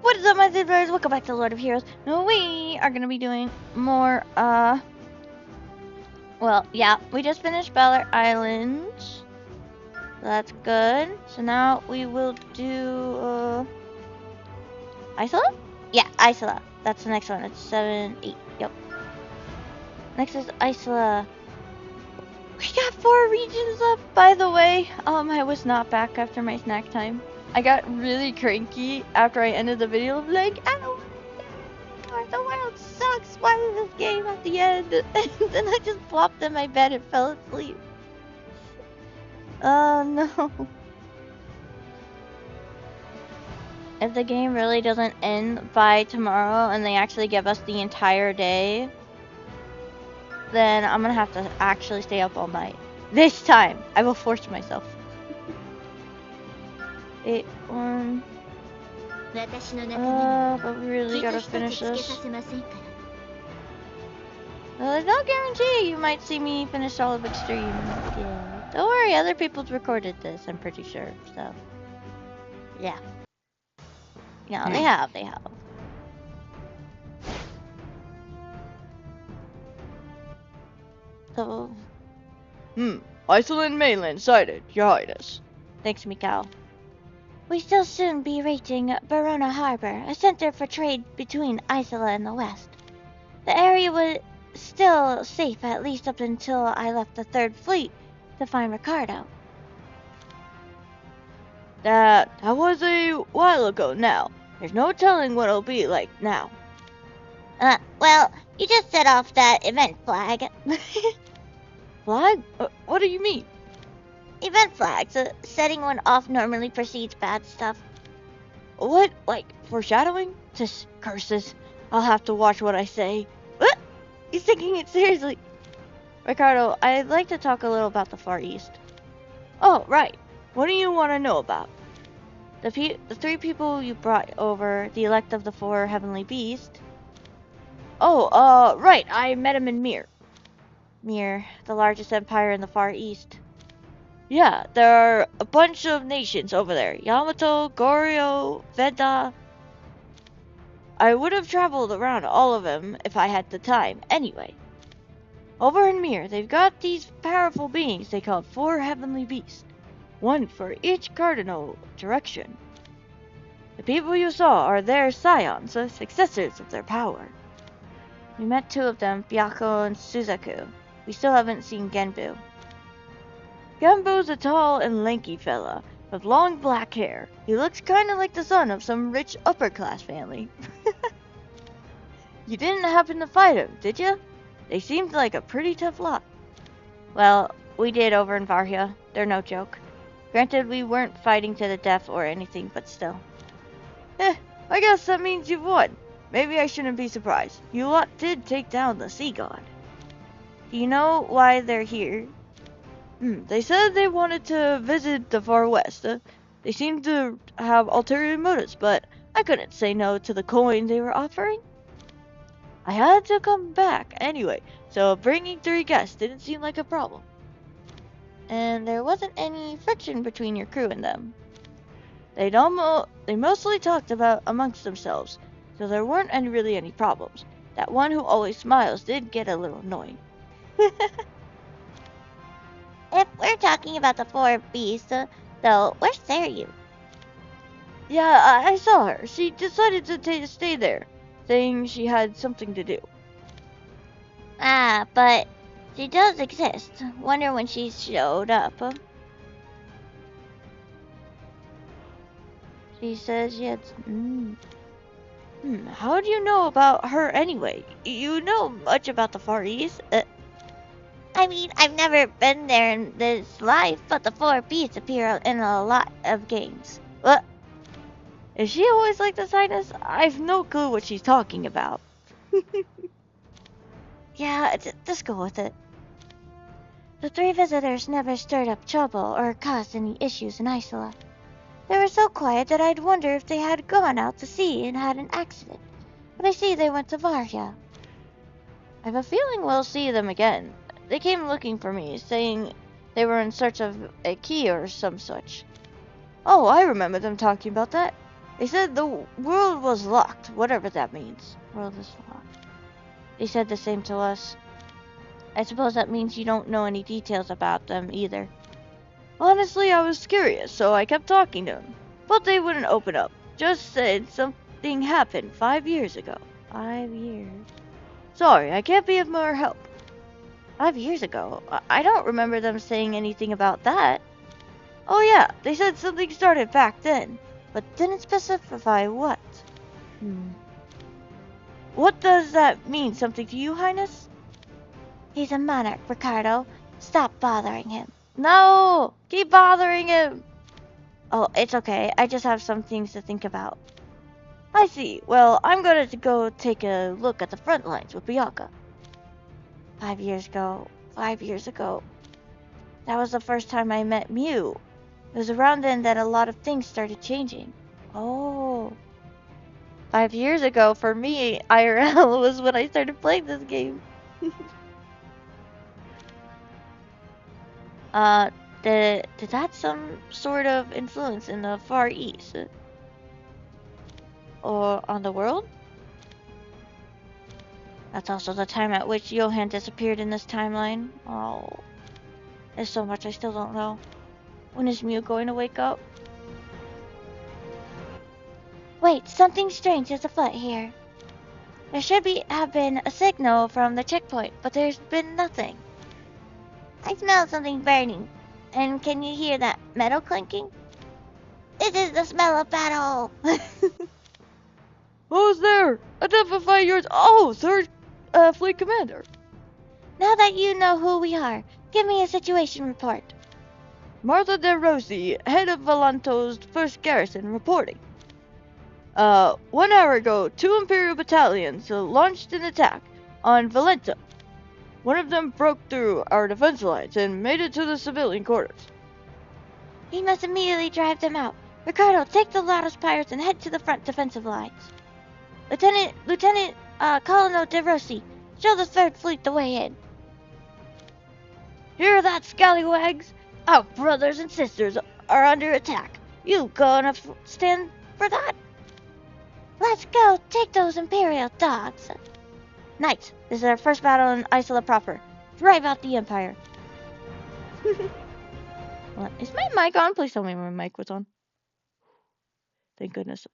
What is up, my siblings? Welcome back to Lord of Heroes. We are gonna be doing more, well, yeah, we just finished Ballard Islands. So that's good. So now we will do, Isola? Yeah, Isola. That's the next one. It's 7, 8. Yep. Next is Isola. We got 4 regions up, by the way. I was not back after my snack time. I got really cranky after I ended the video. I'm like, I don't want the world sucks. Why is this game at the end? And then I just plopped in my bed and fell asleep. Oh no. If the game really doesn't end by tomorrow and they actually give us the entire day, then I'm gonna have to actually stay up all night. This time, I will force myself. 8, 1. But we really gotta finish this. There's no guarantee you might see me finish all of Extreme. Yeah. Don't worry, other people's recorded this, I'm pretty sure, so. Yeah. Yeah, they have. So. Iceland mainland sighted, Your Highness. Thanks, Mikau. We shall soon be reaching Verona Harbor, a center for trade between Isola and the west. The area was still safe at least up until I left the Third Fleet to find Ricardo. That was a while ago now. There's no telling what it'll be like now. Well, you just set off that event flag. Flag? What do you mean? Event flags. Setting one off normally precedes bad stuff. What? Like foreshadowing? Just Curses. I'll have to watch what I say. What? He's taking it seriously. Ricardo, I'd like to talk a little about the Far East. Oh, right. What do you want to know about? The 3 people you brought over, the elect of the 4 heavenly beasts. Oh, right. I met him in Mir. Mir, the largest empire in the Far East. Yeah, there are a bunch of nations over there. Yamato, Goryeo, Veda. I would have traveled around all of them if I had the time. Anyway, over in Mir, they've got these powerful beings they call 4 heavenly beasts. One for each cardinal direction. The people you saw are their scions, the successors of their power. We met 2 of them, Byakko and Suzaku. We still haven't seen Genbu. Genbu's a tall and lanky fella with long black hair. He looks kinda like the son of some rich upper-class family. You didn't happen to fight him, did you? They seemed like a pretty tough lot. Well, we did over in Varhia. They're no joke. Granted, we weren't fighting to the death or anything, but still. I guess that means you've won. Maybe I shouldn't be surprised. You lot did take down the Sea God. Do you know why they're here? They said they wanted to visit the Far West. They seemed to have ulterior motives, but I couldn't say no to the coin they were offering. I had to come back anyway, so bringing 3 guests didn't seem like a problem. And there wasn't any friction between your crew and them. They mostly talked about amongst themselves, so there weren't really any problems. That one who always smiles did get a little annoying. If we're talking about the 4 beasts, though, where's Seiryu? Yeah, I saw her. She decided to stay there, saying she had something to do. But she does exist. Wonder when she showed up. She says she had... How do you know about her anyway? You know much about the Far East? I mean, I've never been there in this life, but the 4 beasts appear in a lot of games. What? Is she always like this, Highness? I've no clue what she's talking about. Yeah, just go with it. The 3 visitors never stirred up trouble or caused any issues in Isola. They were so quiet that I'd wonder if they had gone out to sea and had an accident. But I see they went to Varhia. I have a feeling we'll see them again. They came looking for me, saying they were in search of a key or some such. Oh, I remember them talking about that. They said the world was locked, whatever that means. World is locked. They said the same to us. I suppose that means you don't know any details about them either. Honestly, I was curious, so I kept talking to them. But they wouldn't open up. Just said something happened 5 years ago. 5 years? Sorry, I can't be of more help. 5 years ago? I don't remember them saying anything about that. Oh yeah, they said something started back then, but didn't specify what. What does that mean, something to you, Highness? He's a monarch, Ricardo. Stop bothering him. No! Keep bothering him! Oh, it's okay. I just have some things to think about. I see. Well, I'm going to go take a look at the front lines with Bianca. 5 years ago. 5 years ago. That was the first time I met Mew. It was around then that a lot of things started changing. Oh. 5 years ago, for me, IRL was when I started playing this game. Did that some sort of influence in the Far East? Or on the world? That's also the time at which Johann disappeared in this timeline. Oh. There's so much I still don't know. When is Mew going to wake up? Wait, something strange is afoot here. There should have been a signal from the checkpoint, but there's been nothing. I smell something burning. And can you hear that metal clinking? This is the smell of battle! Who's there? Identify yours. Oh, third fleet commander. Now that you know who we are, give me a situation report. Martha de Rossi, head of Volanto's first garrison, reporting. 1 hour ago, 2 Imperial battalions launched an attack on Valento. One of them broke through our defense lines and made it to the civilian quarters. He must immediately drive them out. Ricardo, take the loudest pirates and head to the front defensive lines. Lieutenant Colonel de Rossi, show the Third Fleet the way in. Hear that, scallywags? Our brothers and sisters are under attack. You gonna stand for that? Let's go take those Imperial dogs. Knights, this is our first battle in Isola proper. Drive out the Empire. What? Is my mic on? Please tell me my mic was on. Thank goodness.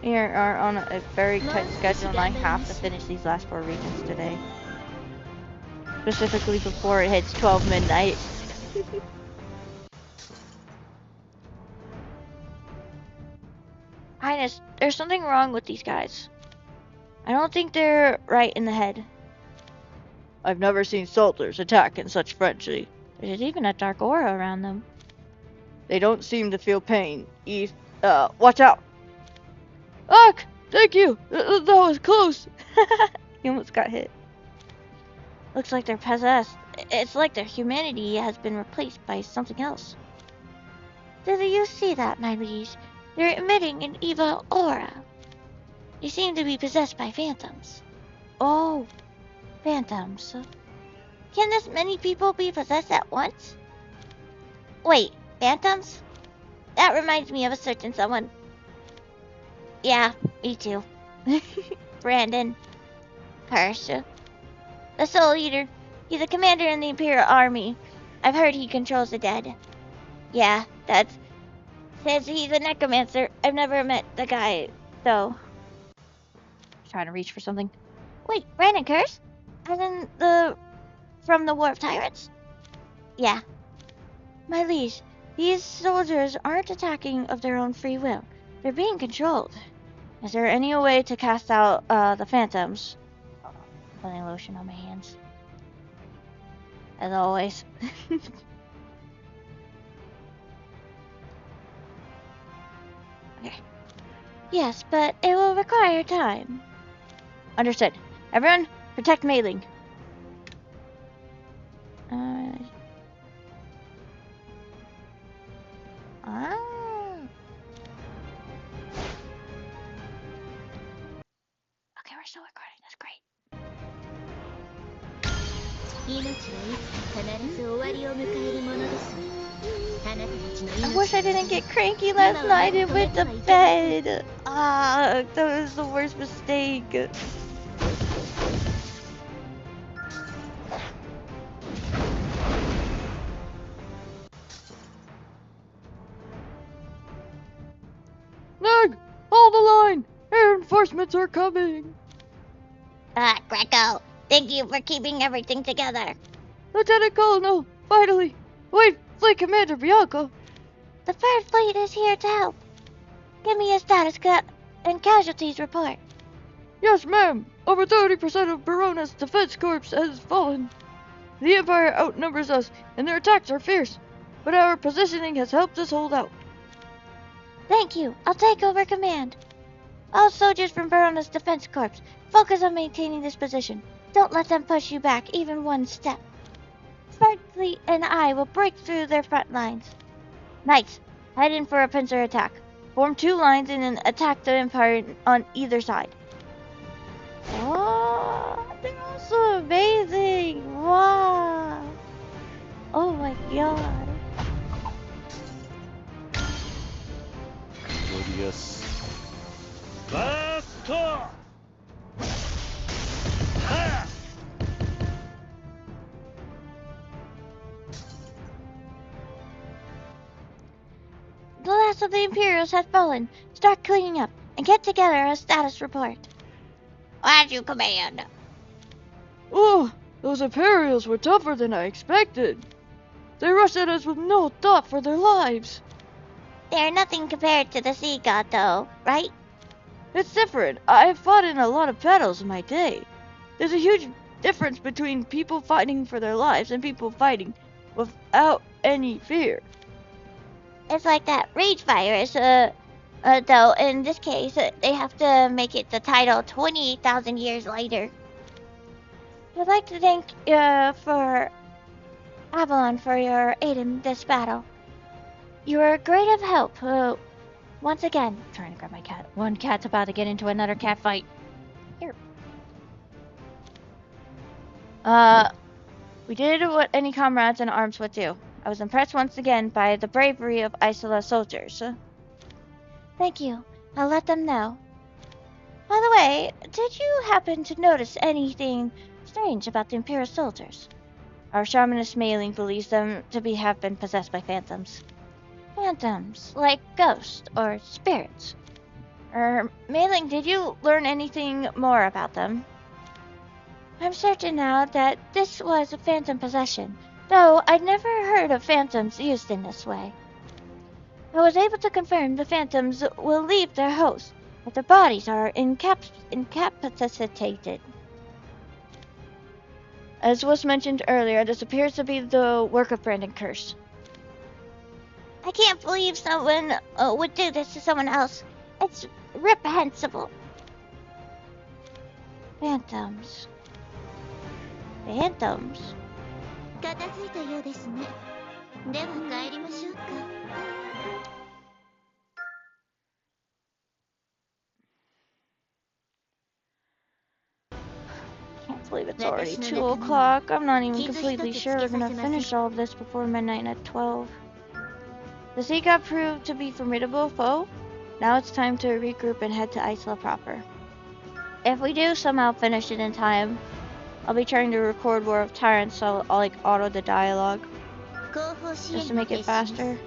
We are on a very tight schedule and I have to finish these last 4 regions today. Specifically before it hits 12 midnight. Highness, there's something wrong with these guys. I don't think they're right in the head. I've never seen soldiers attack in such frenzy. There's even a dark aura around them. They don't seem to feel pain. Watch out! Ugh! Thank you! That was close! He almost got hit. Looks like they're possessed. It's like their humanity has been replaced by something else. Do you see that, my liege? They're emitting an evil aura. They seem to be possessed by phantoms. Oh, phantoms. Can this many people be possessed at once? Wait, phantoms? That reminds me of a certain someone. Yeah, me too. Brandon. Curse. The Soul Eater. He's a commander in the Imperial Army. I've heard he controls the dead. Yeah, that's... Says he's a necromancer. I've never met the guy, though. Trying to reach for something. Wait, Brandon Curse? As in from the War of Tyrants? Yeah. My liege, these soldiers aren't attacking of their own free will. They're being controlled. Is there any way to cast out the phantoms? Putting lotion on my hands. As always. Okay. Yes, but it will require time. Understood. Everyone, protect Mei Ling. Okay, we're still recording. That's great. 命はいつか必ず終わりを迎えるものですわ。I wish I didn't get cranky last night and went to bed. Ah, that was the worst mistake. Nag! Hold the line! Reinforcements are coming! Greco, thank you for keeping everything together. Lieutenant Colonel, finally! Wait, Fleet Commander Bianca! The Third Fleet is here to help. Give me a status and casualties report. Yes, ma'am! Over 30% of Barona's defense corps has fallen. The Empire outnumbers us, and their attacks are fierce, but our positioning has helped us hold out. Thank you. I'll take over command. All soldiers from Barona's defense corps, focus on maintaining this position. Don't let them push you back even one step. Third Fleet and I will break through their front lines. Knights, head in for a pincer attack. Form 2 lines and then attack the Empire on either side. Oh, they're all so amazing. Wow. Oh my god. Glorious. Blast! Ha! The last of the Imperials has fallen. Start cleaning up and get together a status report. As you command. Oh, those Imperials were tougher than I expected. They rushed at us with no thought for their lives. They're nothing compared to the Sea God, though, right? It's different. I've fought in a lot of battles in my day. There's a huge difference between people fighting for their lives and people fighting without any fear. It's like that rage virus, though in this case, they have to make it the title 28,000 years later. I'd like to thank for Avalon for your aid in this battle. You were great of help. Once again, I'm trying to grab my cat. One cat's about to get into another cat fight. Here. We did what any comrades in arms would do. I was impressed once again by the bravery of Isola soldiers. Thank you. I'll let them know. By the way, did you happen to notice anything strange about the Imperial soldiers? Our shamanist Mailing believes them to have been possessed by phantoms. Phantoms, like ghosts or spirits. Mailing, did you learn anything more about them? I'm certain now that this was a phantom possession, though I'd never heard of phantoms used in this way. I was able to confirm the phantoms will leave their host, but their bodies are incapacitated. As was mentioned earlier, this appears to be the work of Brandon Curse. I can't believe someone would do this to someone else. It's reprehensible. Phantoms. Phantoms? 片付いたようですね。では帰りましょうか。Can't believe it's already 2 o'clock. I'm not even completely sure we're gonna finish all of this before midnight at 12. The Sea God proved to be a formidable foe. Now it's time to regroup and head to Isola proper. If we do somehow finish it in time, I'll be trying to record War of Tyrants, so I'll like auto the dialogue just to make it faster.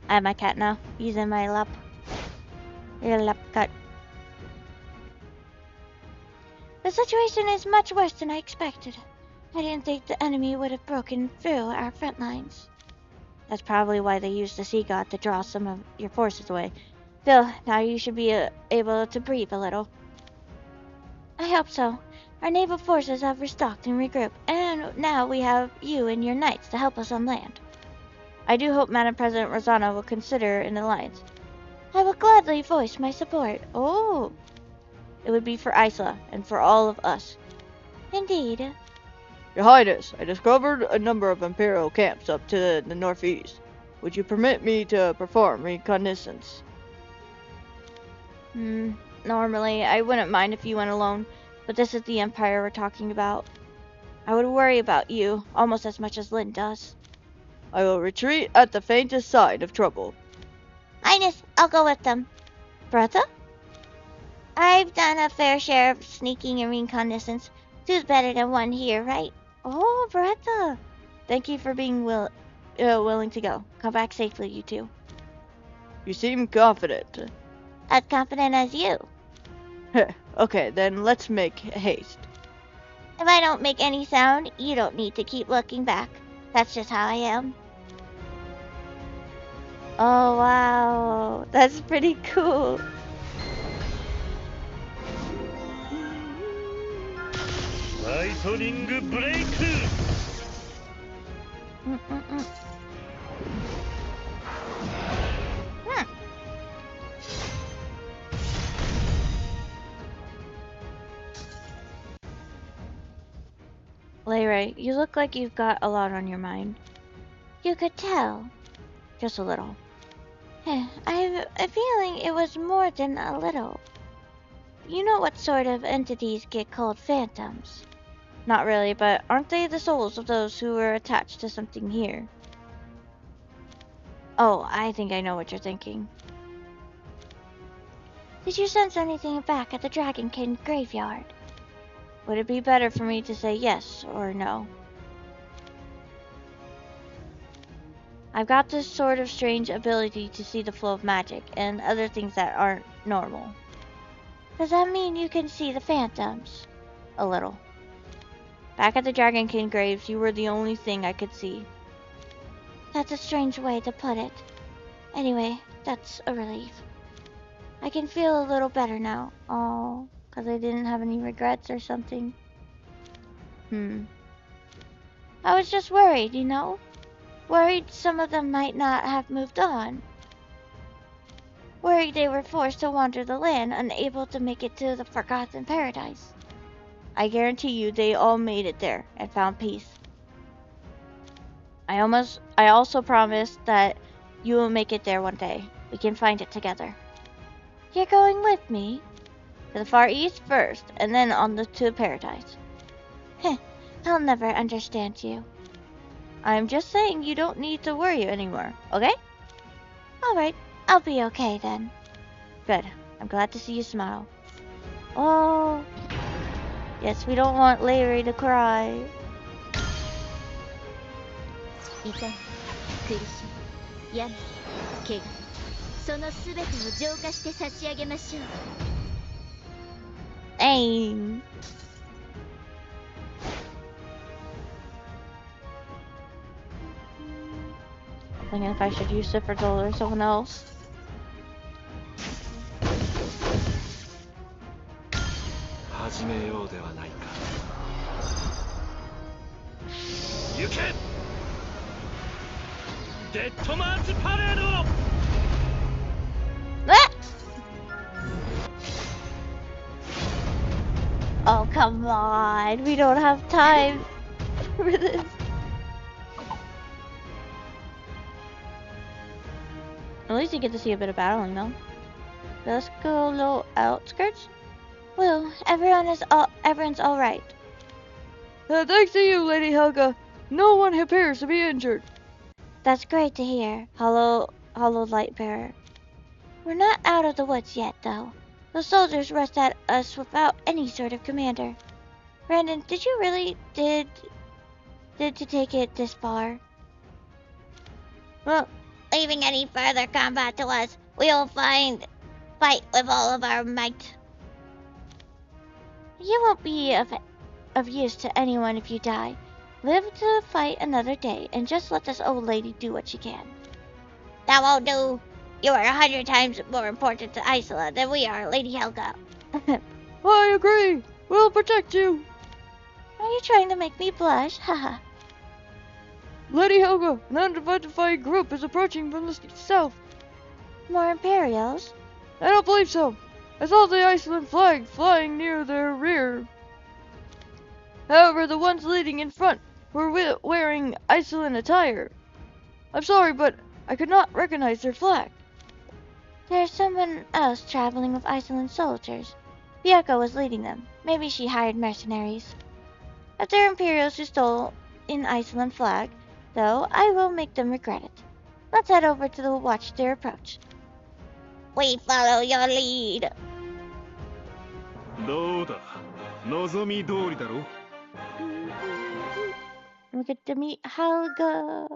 I have my cat now. He's in my lap. Your lap cat. The situation is much worse than I expected. I didn't think the enemy would have broken through our front lines. That's probably why they used the Sea God to draw some of your forces away. Still, now you should be able to breathe a little. I hope so. Our naval forces have restocked and regrouped, and now we have you and your knights to help us on land. I do hope Madam President Rosana will consider an alliance. I will gladly voice my support. Oh! It would be for Isola, and for all of us. Indeed. Your Highness, I discovered a number of Imperial camps up to the northeast. Would you permit me to perform reconnaissance? Normally, I wouldn't mind if you went alone, but this is the Empire we're talking about. I would worry about you almost as much as Lynn does. I will retreat at the faintest sign of trouble. Highness, I'll go with them. Bertha? I've done a fair share of sneaking and reconnaissance. Two's better than one here, right? Oh, Bertha. Thank you for being willing to go. Come back safely, you two. You seem confident. As confident as you. Okay, then let's make haste. If I don't make any sound, you don't need to keep looking back. That's just how I am. Oh, wow. That's pretty cool. Lightning break. Layray, you look like you've got a lot on your mind. You could tell. Just a little. I have a feeling it was more than a little. You know what sort of entities get called phantoms? Not really, but aren't they the souls of those who were attached to something here? Oh, I think I know what you're thinking. Did you sense anything back at the Dragon King graveyard? Would it be better for me to say yes or no? I've got this sort of strange ability to see the flow of magic and other things that aren't normal. Does that mean you can see the phantoms? A little. Back at the Dragon King graves, you were the only thing I could see. That's a strange way to put it. Anyway, that's a relief. I can feel a little better now. Oh, 'cause I didn't have any regrets or something. I was just worried, you know? Worried some of them might not have moved on. Worried they were forced to wander the land, unable to make it to the Forgotten Paradise. I guarantee you they all made it there and found peace. I also promise that you will make it there one day. We can find it together. You're going with me? To the Far East first, and then on to Paradise. I'll never understand you. I'm just saying you don't need to worry anymore, okay? Alright, I'll be okay then. Good. I'm glad to see you smile. Oh. Yes, we don't want Larry to cry. 痛み、苦しみ、病、怪我、そのすべてを浄化して差し上げましょう。Dang. I'm thinking if I should use Cipradol or someone else. Ah! Oh, come on. We don't have time for this. At least you get to see a bit of battling, though. Let's go a little outskirts. Well, everyone's all right. Thanks to you, Lady Helga. No one appears to be injured. That's great to hear. Hollow light bearer. We're not out of the woods yet, though. The soldiers rushed at us without any sort of commander. Brandon, did you really did to take it this far? Well, leaving any further combat to us, we'll fight with all of our might. You won't be of use to anyone if you die. Live to fight another day, and just let this old lady do what she can. That won't do. You are 100 times more important to Isola than we are, Lady Helga. I agree. We'll protect you. Are you trying to make me blush? Haha. Lady Helga, an unidentified group is approaching from the south. More Imperials? I don't believe so. I saw the Iceland flag flying near their rear. However, the ones leading in front were wearing Iceland attire. I'm sorry, but I could not recognize their flag. There's someone else traveling with Iceland soldiers. Bianca was leading them. Maybe she hired mercenaries. If they're Imperials who stole an Iceland flag, though, I will make them regret it. Let's head over to watch their approach. We follow your lead. どうだ望み通りだろ We get to meet Helga.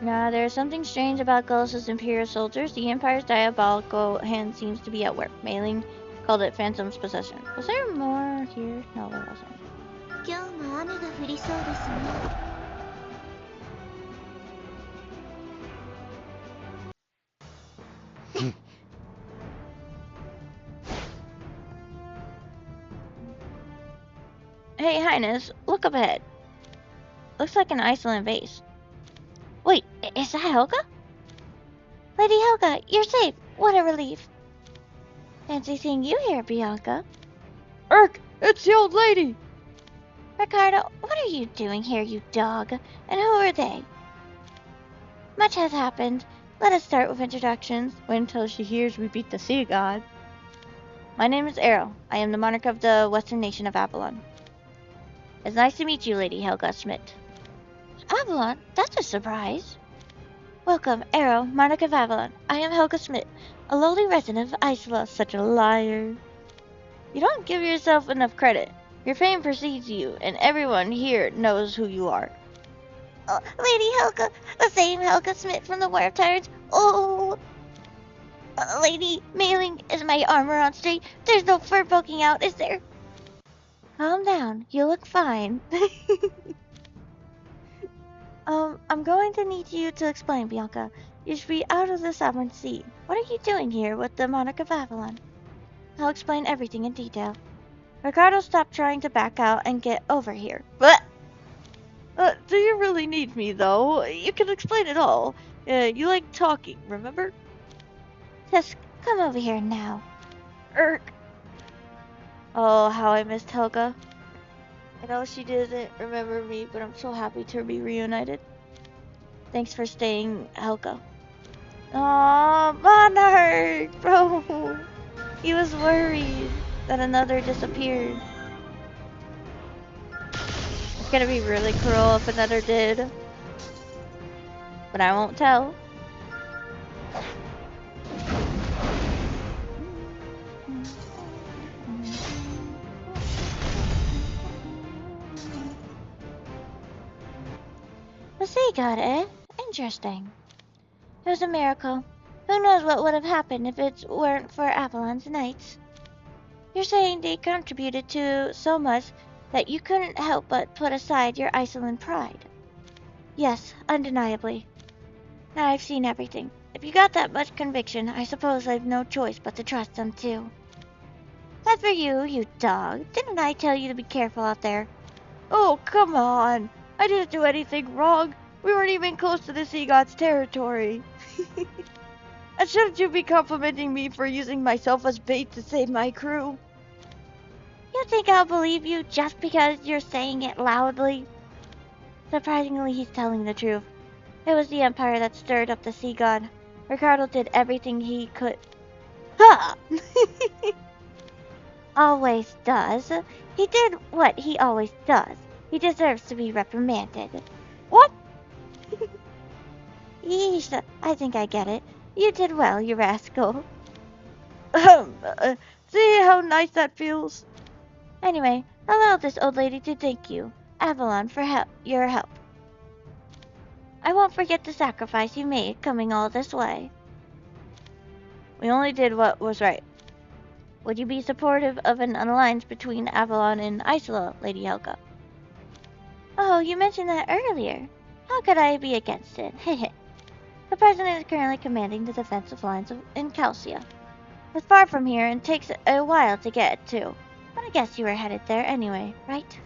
Now, there's something strange about Gullus' Imperial soldiers. The Empire's diabolical hand seems to be at work. Mailing called it Phantom's possession. Was there more here? No, there wasn't. 今日も雨が降りそうですね。Hey, Highness, look up ahead. Looks like an Iceland base. Wait, is that Helga? Lady Helga, you're safe. What a relief. Fancy seeing you here, Bianca. Urk, it's the old lady! Ricardo, what are you doing here, you dog? And who are they? Much has happened. Let us start with introductions. Wait until she hears we beat the sea god. My name is Arrow. I am the monarch of the western nation of Avalon. It's nice to meet you, Lady Helga Schmidt. Avalon? That's a surprise. Welcome, Arrow, monarch of Avalon. I am Helga Schmidt, a lowly resident of Isola. Such a liar. You don't give yourself enough credit. Your fame precedes you, and everyone here knows who you are. Oh, Lady Helga, the same Helga Schmidt from the War of Tyrants. Oh, Lady Mailing, is my armor on straight? There's no fur poking out, is there? Calm down. You look fine. I'm going to need you to explain, Bianca. You should be out of the Sovereign Sea. What are you doing here with the Monarch of Avalon? I'll explain everything in detail. Ricardo, stop trying to back out and get over here. But, do you really need me, though? You can explain it all. You like talking, remember? Tisk, come over here now. Urk. Oh, how I missed Helga. I know she doesn't remember me, but I'm so happy to be reunited. Thanks for staying, Helga. Aw, Monarch, bro. He was worried that another disappeared. It's gonna be really cruel if another did. But I won't tell. The sea god, eh? Interesting. It was a miracle. Who knows what would have happened if it weren't for Avalon's knights? You're saying they contributed to so much that you couldn't help but put aside your Iceland pride? Yes, undeniably. Now I've seen everything. If you got that much conviction, I suppose I've no choice but to trust them too. As for you, you dog, didn't I tell you to be careful out there? Oh, come on. I didn't do anything wrong. We weren't even close to the sea god's territory. And shouldn't you be complimenting me for using myself as bait to save my crew? You think I'll believe you just because you're saying it loudly? Surprisingly, he's telling the truth. It was the Empire that stirred up the sea god. Ricardo did everything he could. Ha! Always does. He did what he always does. He deserves to be reprimanded. What? Yeesh, I think I get it. You did well, you rascal. See how nice that feels? Anyway, allow this old lady to thank you, Avalon, for your help. I won't forget the sacrifice you made coming all this way. We only did what was right. Would you be supportive of an alliance between Avalon and Isola, Lady Helga? Oh, you mentioned that earlier. How could I be against it? Hehe. The president is currently commanding the defensive lines in Calcia. It's far from here and takes a while to get to. But I guess you were headed there anyway, right?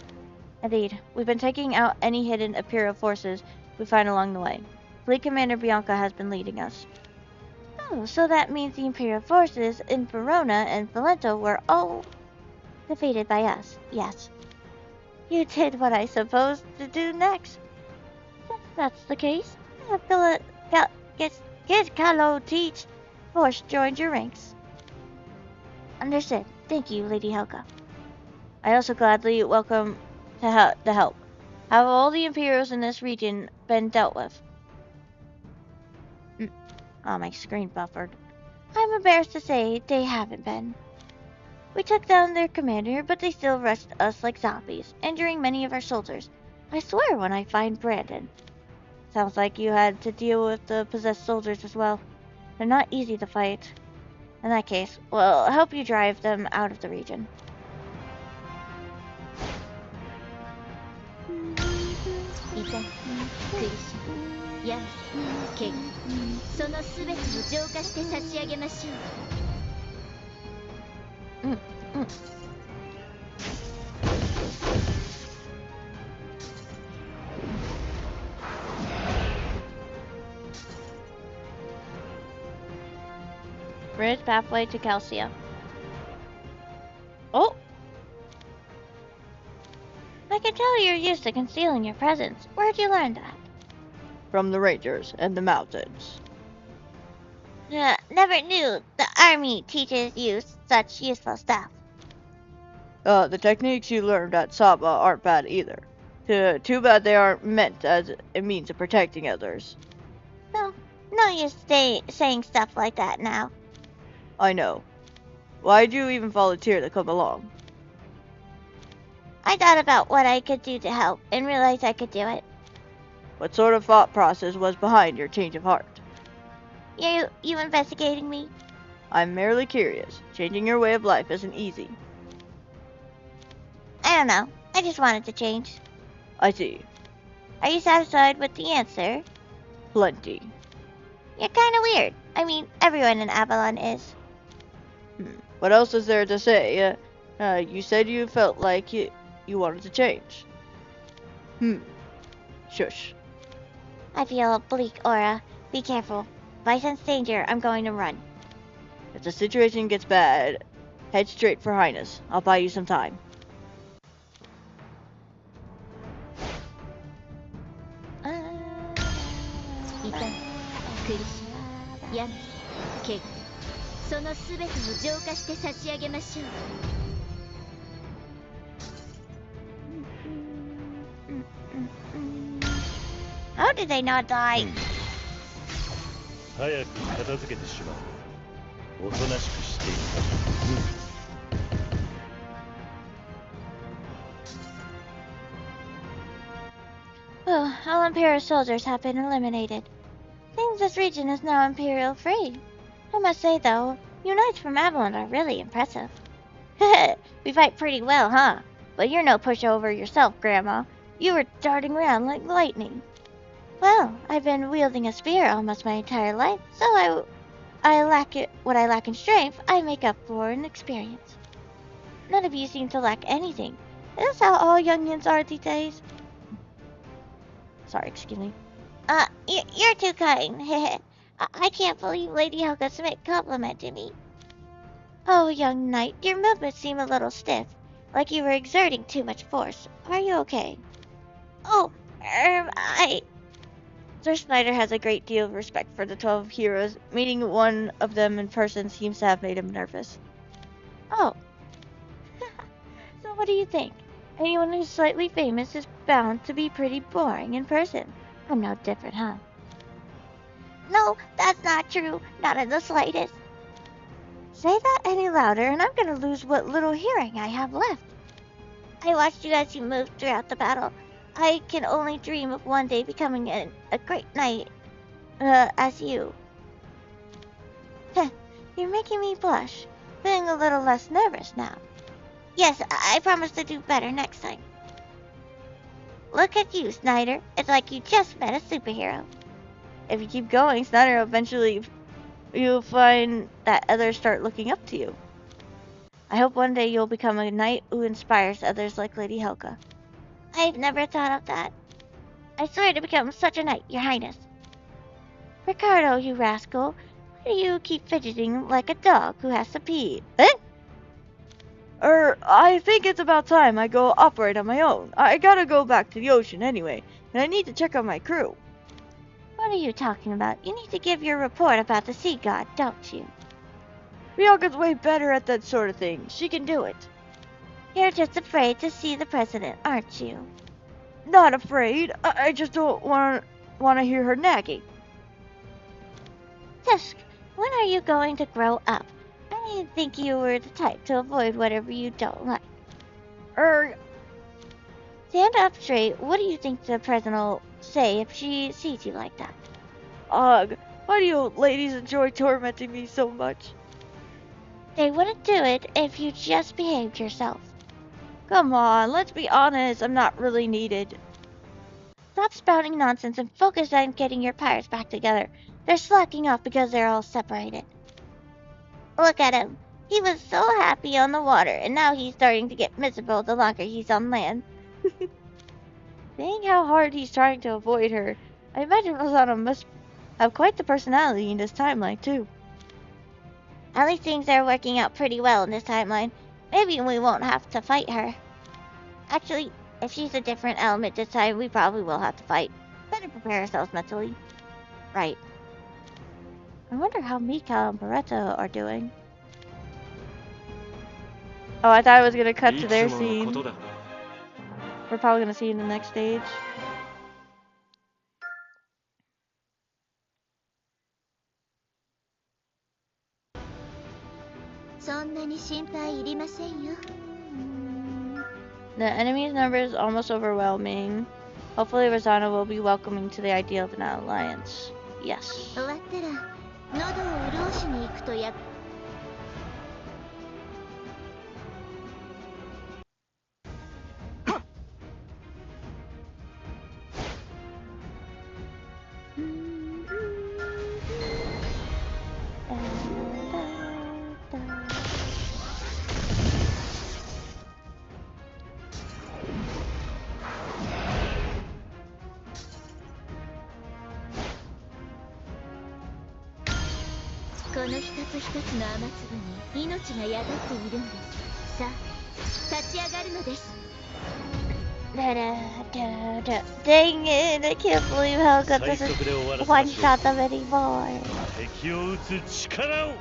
Indeed. We've been taking out any hidden Imperial forces we find along the way. Fleet Commander Bianca has been leading us. Oh, so that means the Imperial forces in Verona and Valento were all defeated by us. Yes. You did what I supposed to do next. Since that's the case, get Kalo teach. Force joined your ranks. Understood. Thank you, Lady Helga. I also gladly welcome the help. Have all the Imperials in this region been dealt with? Oh, my screen buffered. I'm embarrassed to say they haven't been. We took down their commander, but they still rushed us like zombies, injuring many of our soldiers. I swear when I find Brandon. Sounds like you had to deal with the possessed soldiers as well. They're not easy to fight. In that case, well, I'll help you drive them out of the region. 痛い、苦しみ、病、怪我、そのすべてを浄化して差し上げましょう。Bridge pathway to Calcia. Oh! I can tell you're used to concealing your presence. Where'd you learn that? From the Rangers and the mountains. Never knew the army teaches you such useful stuff. The techniques you learned at Saba aren't bad either. Too bad they aren't meant as a means of protecting others. No use saying stuff like that now. I know. Why'd you even volunteer to come along? I thought about what I could do to help and realized I could do it. What sort of thought process was behind your change of heart? You investigating me? I'm merely curious. Changing your way of life isn't easy. I don't know. I just wanted to change. I see. Are you satisfied with the answer? Plenty. You're kinda weird. I mean, everyone in Avalon is. What else is there to say? You said you felt like you wanted to change. Shush. I feel a bleak aura. Be careful. If I sense danger, I'm going to run. If the situation gets bad, head straight for Highness. I'll buy you some time. How did they not die? 早く片付けてしまう。おとなしくしている。Oh, all Imperial soldiers have been eliminated. Seems this region is now Imperial free. I must say though, you knights from Avalon are really impressive. We fight pretty well, huh? But you're no pushover yourself, Grandma. You were darting around like lightning. Well, I've been wielding a spear almost my entire life, so I lack it. What I lack in strength, I make up for in experience. None of you seem to lack anything. Is this how all youngins are these days? Sorry, excuse me. You're too kind. I can't believe Lady Helga Smith complimented me. Oh, young knight, your movements seem a little stiff, like you were exerting too much force. Are you okay? Oh, Sir Snyder has a great deal of respect for the 12 heroes. Meeting one of them in person seems to have made him nervous. Oh. So what do you think? Anyone who's slightly famous is bound to be pretty boring in person. I'm no different, huh? No, that's not true. Not in the slightest. Say that any louder and I'm gonna lose what little hearing I have left. I watched you as you moved throughout the battle. I can only dream of one day becoming a great knight, as you. You're making me blush. Feeling a little less nervous now. Yes, I promise to do better next time. Look at you, Snyder. It's like you just met a superhero. If you keep going, Snyder, eventually you'll find that others start looking up to you. I hope one day you'll become a knight who inspires others like Lady Helga. I've never thought of that. I swear to become such a knight, Your Highness. Ricardo, you rascal. Why do you keep fidgeting like a dog who has to pee? I think it's about time I go operate on my own. I gotta go back to the ocean anyway, and I need to check on my crew. What are you talking about? You need to give your report about the sea god, don't you? Bianca's way better at that sort of thing. She can do it. You're just afraid to see the president, aren't you? Not afraid. I just don't want to hear her nagging. Tusk, when are you going to grow up? I didn't think you were the type to avoid whatever you don't like. Stand up straight. What do you think the president will say if she sees you like that? Ugh, why do you ladies enjoy tormenting me so much? They wouldn't do it if you just behaved yourself. Come on, let's be honest. I'm not really needed. Stop spouting nonsense and focus on getting your pirates back together. They're slacking off because they're all separated. Look at him. He was so happy on the water, and now he's starting to get miserable the longer he's on land. Seeing how hard he's trying to avoid her, I imagine Rosanna must have quite the personality in this timeline, too. At least things are working out pretty well in this timeline. Maybe we won't have to fight her. Actually, if she's a different element this time, we probably will have to fight. Better prepare ourselves mentally. Right. I wonder how Mika and Beretta are doing. Oh, I thought it was gonna cut to their scene. We're probably gonna see in the next stage. そんなに心配いりませんよ。 The enemy's number is almost overwhelming. Hopefully Rosanna will be welcoming to the idea of an alliance. Yes. 終わったら喉を潤しに行くとや。この一つ一つの雨粒に命が宿っているんです。さあ、立ち上がるのです。 Dang it, I can't believe Helga doesn't one-shot them anymore. 敵を撃つ力を。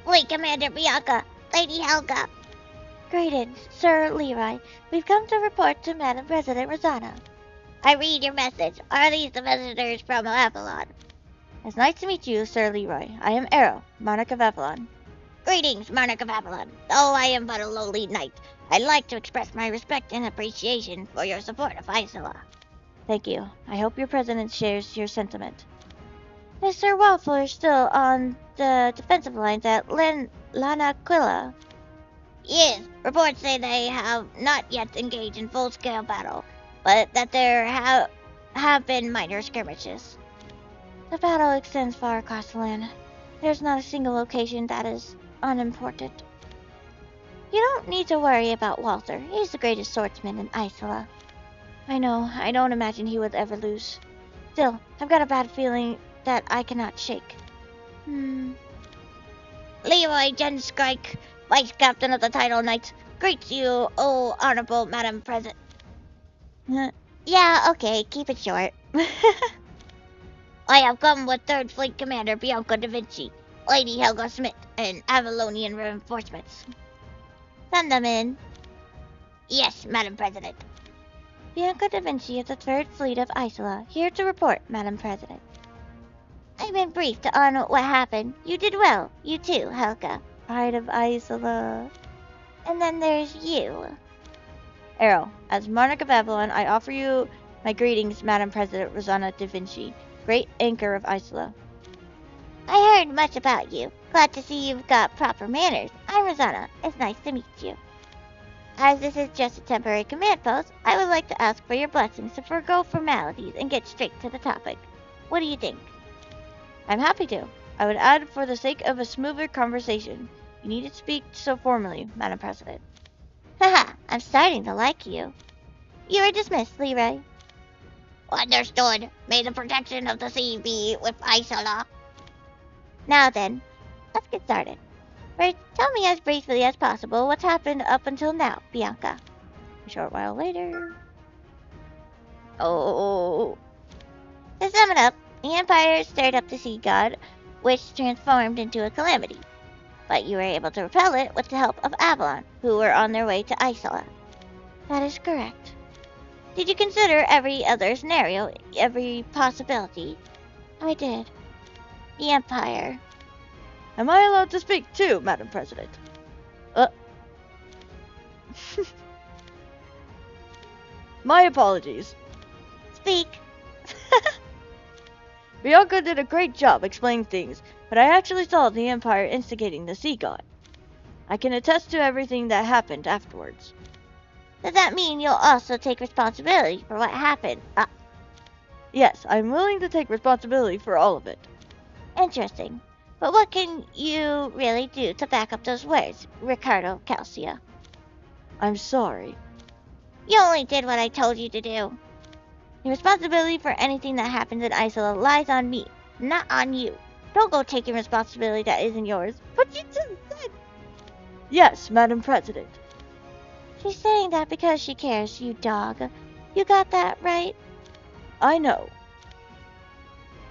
Wait, Commander Bianca, Lady Helga. Greetings, Sir Leroy. We've come to report to Madam President Rosanna. I read your message. Are these the visitors from Avalon? It's nice to meet you, Sir Leroy. I am Arrow, Monarch of Avalon. Greetings, Monarch of Avalon. Though I am but a lowly knight, I'd like to express my respect and appreciation for your support of Isola. Thank you. I hope your president shares your sentiment. Is Sir Walfler still on the defensive lines at Lanaquilla? Yes, reports say they have not yet engaged in full-scale battle, but that there have been minor skirmishes. The battle extends far across the land. There's not a single location that is unimportant. You don't need to worry about Walter. He's the greatest swordsman in Isola. I know. I don't imagine he would ever lose. Still, I've got a bad feeling that I cannot shake. Leroy Jenstrike, Vice Captain of the Tidal Knights, greets you, oh honorable Madam President. Yeah, okay, keep it short. I have come with 3rd Fleet Commander Bianca da Vinci, Lady Helga Smith, and Avalonian reinforcements. Send them in. Yes, Madam President. Bianca da Vinci of the 3rd Fleet of Isola, here to report, Madam President. I've been briefed on what happened. You did well. You too, Helga. Pride of Isola. And then there's you. Arrow, as Monarch of Avalon, I offer you my greetings, Madam President Rosanna da Vinci, great anchor of Isola. I heard much about you. Glad to see you've got proper manners. I'm Rosanna. It's nice to meet you. As this is just a temporary command post, I would like to ask for your blessings to forego formalities and get straight to the topic. What do you think? I'm happy to. I would add, for the sake of a smoother conversation, you need to speak so formally, Madam President. Haha, I'm starting to like you. You are dismissed, Leroy. Understood. May the protection of the sea be with Isola. Now then, let's get started. First, tell me as briefly as possible what's happened up until now, Bianca. A short while later. Oh. To sum it up, the Empire stirred up the sea god, which transformed into a calamity. But you were able to repel it with the help of Avalon, who were on their way to Isola. That is correct. Did you consider every other scenario, every possibility? I did. The Empire. Am I allowed to speak too, Madam President? My apologies. Speak. Bianca did a great job explaining things, but I actually saw the Empire instigating the sea god. I can attest to everything that happened afterwards. Does that mean you'll also take responsibility for what happened? Yes, I'm willing to take responsibility for all of it. Interesting. But what can you really do to back up those words, Ricardo Calcia? I'm sorry. You only did what I told you to do. The responsibility for anything that happens in Isola lies on me, not on you. Don't go taking responsibility that isn't yours. But you just said... Yes, Madam President. She's saying that because she cares, you dog. You got that right? I know.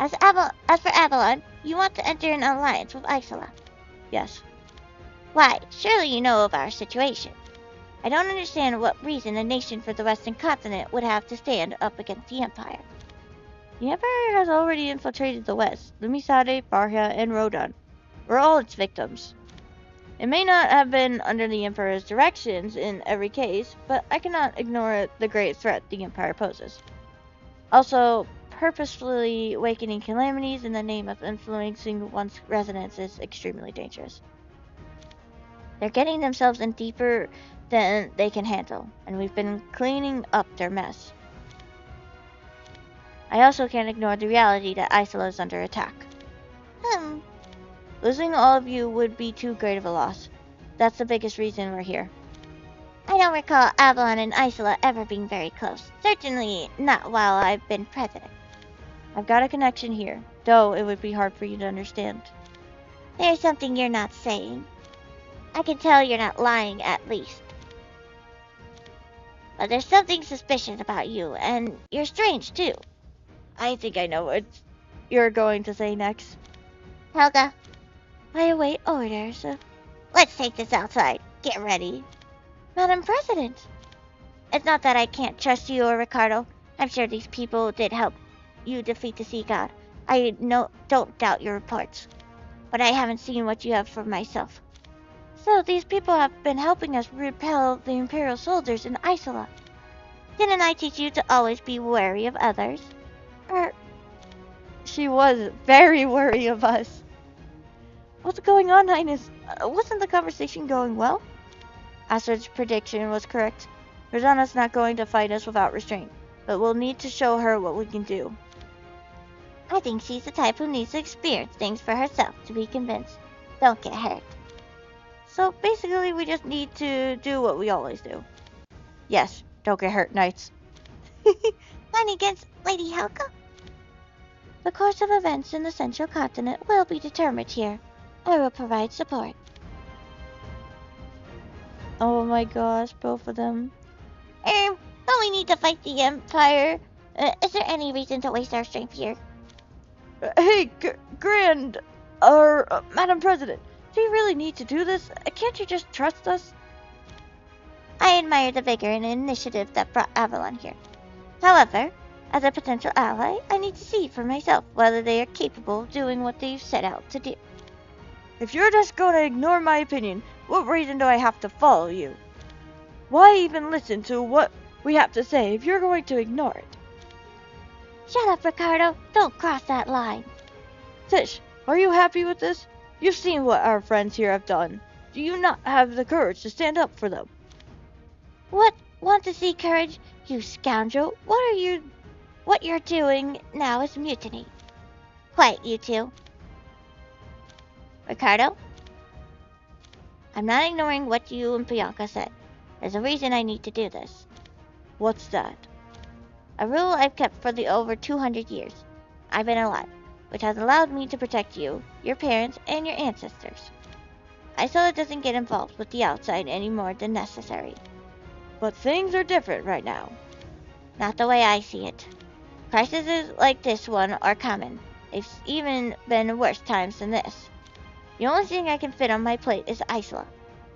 As for Avalon, you want to enter an alliance with Isola. Yes. Why, surely you know of our situation. I don't understand what reason a nation for the Western continent would have to stand up against the Empire. The Empire has already infiltrated the West. Lumisade, Barha, and Rodan were all its victims. It may not have been under the Emperor's directions in every case, but I cannot ignore the great threat the Empire poses. Also, purposefully awakening calamities in the name of influencing one's residents is extremely dangerous. They're getting themselves in deeper than they can handle, and we've been cleaning up their mess. I also can't ignore the reality that Isola is under attack. Losing all of you would be too great of a loss. That's the biggest reason we're here. I don't recall Avalon and Isola ever being very close. Certainly not while I've been president. I've got a connection here, though it would be hard for you to understand. There's something you're not saying. I can tell you're not lying, at least. But there's something suspicious about you, and you're strange, too. I think I know what you're going to say next. Helga, I await orders. let's take this outside. Get ready. Madam President! It's not that I can't trust you or Ricardo. I'm sure these people did help you defeat the sea god. I don't doubt your reports. But I haven't seen what you have for myself. So these people have been helping us repel the Imperial soldiers in Isola. Didn't I teach you to always be wary of others? She was very wary of us. What's going on, Highness? Wasn't the conversation going well? Astrid's prediction was correct. Rosanna's not going to fight us without restraint, but we'll need to show her what we can do. I think she's the type who needs to experience things for herself to be convinced. Don't get hurt. So basically, we just need to do what we always do. Yes, don't get hurt, knights. Fighting against Lady Helga? The course of events in the Central Continent will be determined here. I will provide support. Oh my gosh, both of them. Don't we need to fight the Empire? Is there any reason to waste our strength here? Hey, Madam President, do you really need to do this? Can't you just trust us? I admire the vigor and initiative that brought Avalon here. However, as a potential ally, I need to see for myself whether they are capable of doing what they've set out to do. If you're just going to ignore my opinion, what reason do I have to follow you? Why even listen to what we have to say if you're going to ignore it? Shut up, Ricardo. Don't cross that line. Tish, are you happy with this? You've seen what our friends here have done. Do you not have the courage to stand up for them? What? Want to see courage? You scoundrel. What you're doing now is mutiny. Quiet, you two. Ricardo? I'm not ignoring what you and Bianca said. There's a reason I need to do this. What's that? A rule I've kept for the over 200 years I've been alive, which has allowed me to protect you, your parents, and your ancestors. Isola doesn't get involved with the outside any more than necessary. But things are different right now. Not the way I see it. Crises like this one are common. They've even been worse times than this. The only thing I can fit on my plate is Isola.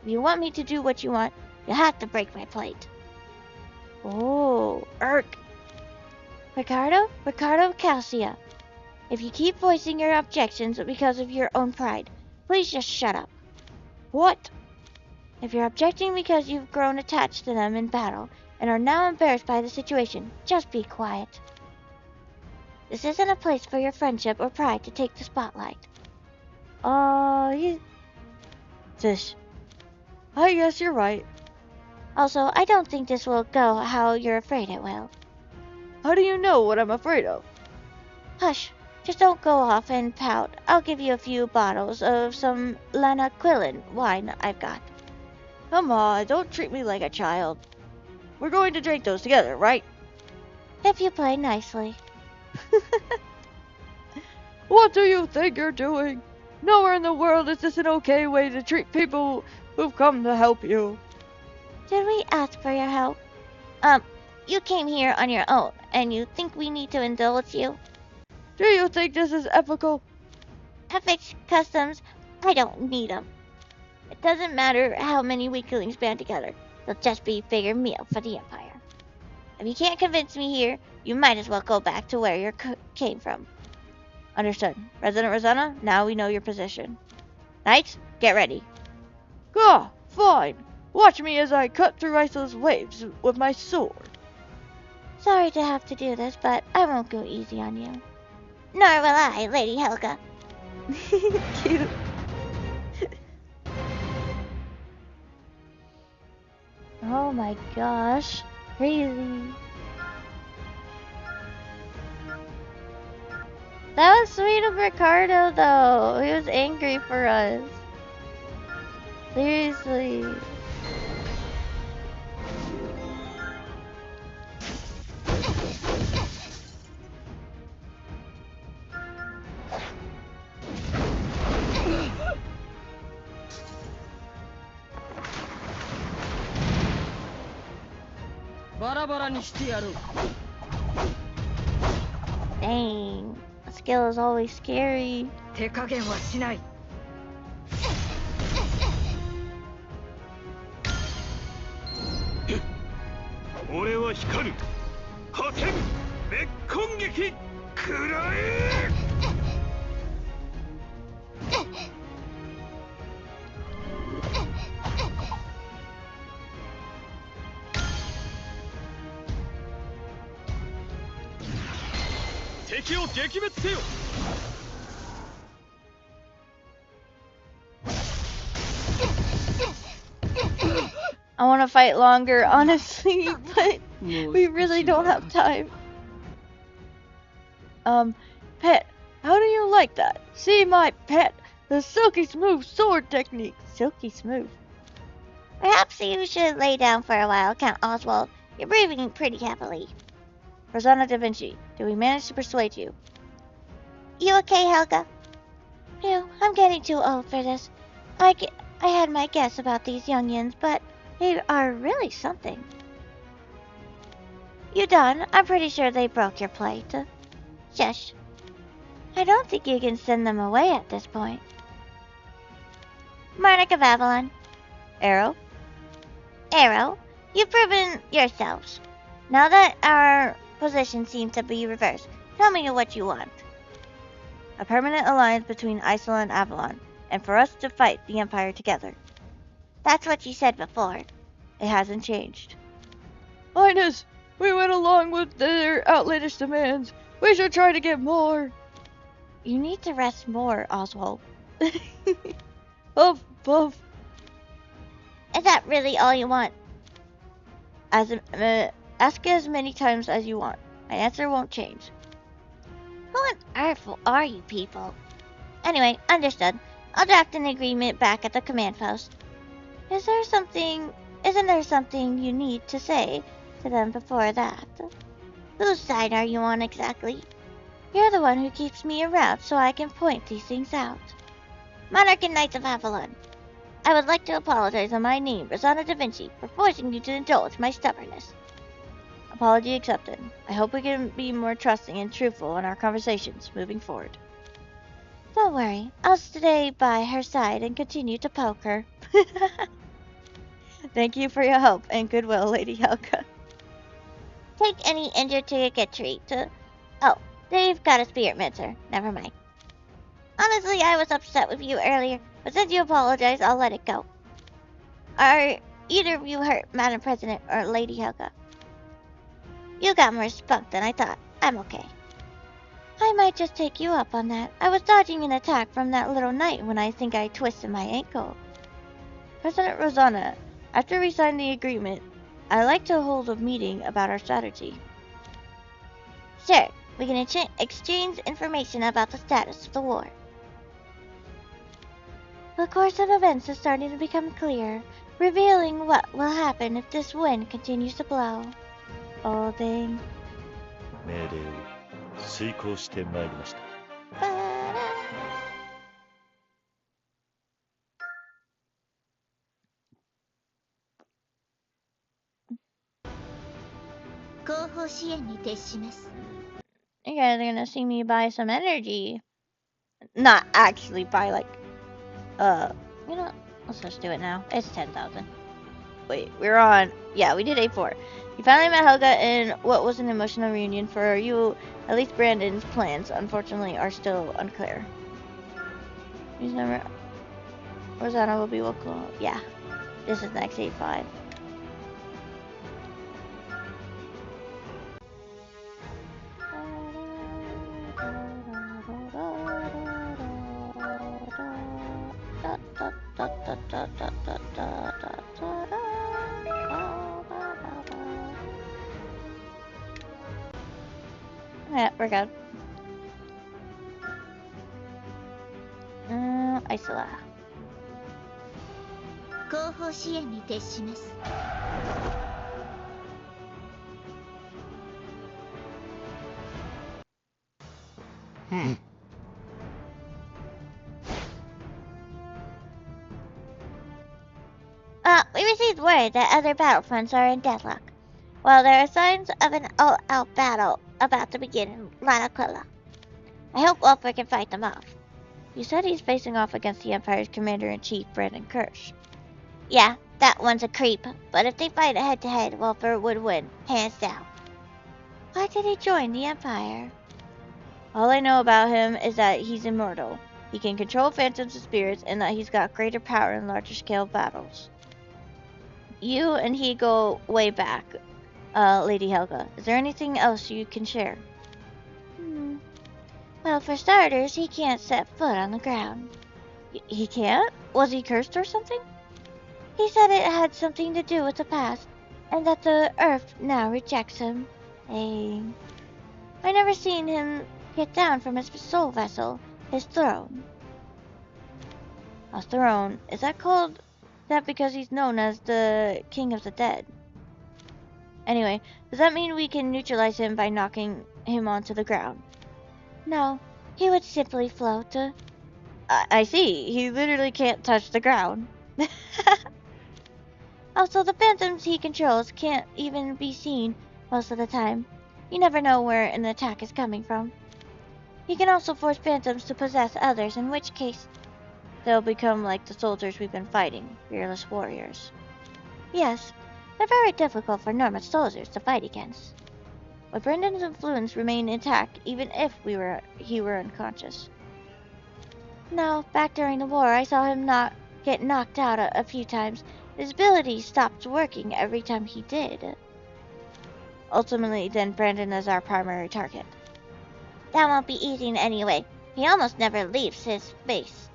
If you want me to do what you want, you'll have to break my plate. Oh, Urk. Ricardo Calcia. If you keep voicing your objections because of your own pride, please just shut up. What? If you're objecting because you've grown attached to them in battle and are now embarrassed by the situation, just be quiet. This isn't a place for your friendship or pride to take the spotlight. Oh, Tish. I guess you're right. Also, I don't think this will go how you're afraid it will. How do you know what I'm afraid of? Hush, just don't go off and pout. I'll give you a few bottles of some Lanaquilin wine I've got. Come on, don't treat me like a child. We're going to drink those together, right? If you play nicely. What do you think you're doing? Nowhere in the world is this an okay way to treat people who've come to help you. Did we ask for your help? You came here on your own, and you think we need to indulge you? Do you think this is ethical? Ethics, customs, I don't need them. It doesn't matter how many weaklings band together. They'll just be bigger meal for the Empire. If you can't convince me here, you might as well go back to where you came from. Understood. Resident Rosanna, now we know your position. Knights, get ready. Gah, fine. Watch me as I cut through Isola's waves with my sword. Sorry to have to do this, but I won't go easy on you. Nor will I, Lady Helga. Cute. Oh my gosh. Crazy. That was sweet of Ricardo, though. He was angry for us. Seriously. Dang. The skill is always scary. 手加減はしない。俺は光る破天滅根撃食らえ敵を撃滅せよ I want to fight longer, honestly, but we really don't have time. Pet, how do you like that? See my pet, the silky smooth sword technique. Silky smooth. Perhaps you should lay down for a while, Count Oswald. You're breathing pretty heavily. Rosanna da Vinci, did we manage to persuade you? You okay, Helga? Phew, I'm getting too old for this. I had my guess about these youngins, but they are really something. You done? I'm pretty sure they broke your plate. Shush. I don't think you can send them away at this point. Monarch of Avalon. Arrow? Arrow, you've proven yourselves. Now that our position seems to be reversed, tell me what you want. A permanent alliance between Isola and Avalon, and for us to fight the Empire together. That's what you said before. It hasn't changed. Highness, we went along with their outlandish demands. We should try to get more. You need to rest more, Oswald. Puff, puff. Is that really all you want? Ask as many times as you want. My answer won't change. Who on earth are you people? Anyway, understood. I'll draft an agreement back at the command post. Isn't there something you need to say to them before that? Whose side are you on exactly? You're the one who keeps me around so I can point these things out. Monarch and Knights of Avalon, I would like to apologize on my name, Rosanna da Vinci, for forcing you to indulge my stubbornness. Apology accepted. I hope we can be more trusting and truthful in our conversations moving forward. Don't worry, I'll stay by her side and continue to poke her. Thank you for your help and goodwill, Lady Helga. Take any injured to get treat. Oh, they've got a spirit mincer. Never mind. Honestly, I was upset with you earlier, but since you apologized, I'll let it go. Are either of you hurt, Madam President or Lady Helga? You got more spunk than I thought. I'm okay. I might just take you up on that. I was dodging an attack from that little knight when I think I twisted my ankle. President Rosanna, after we sign the agreement, I'd like to hold a meeting about our strategy. Sure, we can exchange information about the status of the war. The course of events is starting to become clear, revealing what will happen if this wind continues to blow. Oh, dang. 命令を遂行してまいりました。後方支援に徹します。 You guys are gonna see me buy some energy. Not actually buy, like, you know what? Let's just do it now. It's 10,000. Wait, we're on, yeah, we did A4. You finally met Helga in what was an emotional reunion for you. At least Brandon's plans, unfortunately, are still unclear. He's never, Rosanna will be welcome. Yeah, this is next A5. Yeah, we're good. Isola. 後方支援に徹します。 We received word that other battlefronts are in deadlock, while there are signs of an all-out battle about to begin in Lanakula. I hope Wolfer can fight them off. You said he's facing off against the Empire's Commander-in-Chief, Brandon Kirsch. Yeah, that one's a creep, but if they fight head-to-head, Wolfer would win, hands down. Why did he join the Empire? All I know about him is that he's immortal. He can control phantoms and spirits, and that he's got greater power in larger scale battles. You and he go way back, Lady Helga. Is there anything else you can share? Well, for starters, he can't set foot on the ground. He can't? Was he cursed or something? He said it had something to do with the past, and that the Earth now rejects him. Dang. I never seen him get down from his soul vessel, his throne. A throne? Is that called that because he's known as the King of the Dead? Anyway, does that mean we can neutralize him by knocking him onto the ground? No, he would simply float. I see. He literally can't touch the ground. Also, the phantoms he controls can't even be seen most of the time. You never know where an attack is coming from. He can also force phantoms to possess others, in which case they'll become like the soldiers we've been fighting, fearless warriors. Yes, they're very difficult for normal soldiers to fight against. Would Brandon's influence remain intact even if he were unconscious? No, back during the war I saw him get knocked out a few times. His abilities stopped working every time he did. Ultimately, then Brandon is our primary target. That won't be easy in any way. He almost never leaves his base.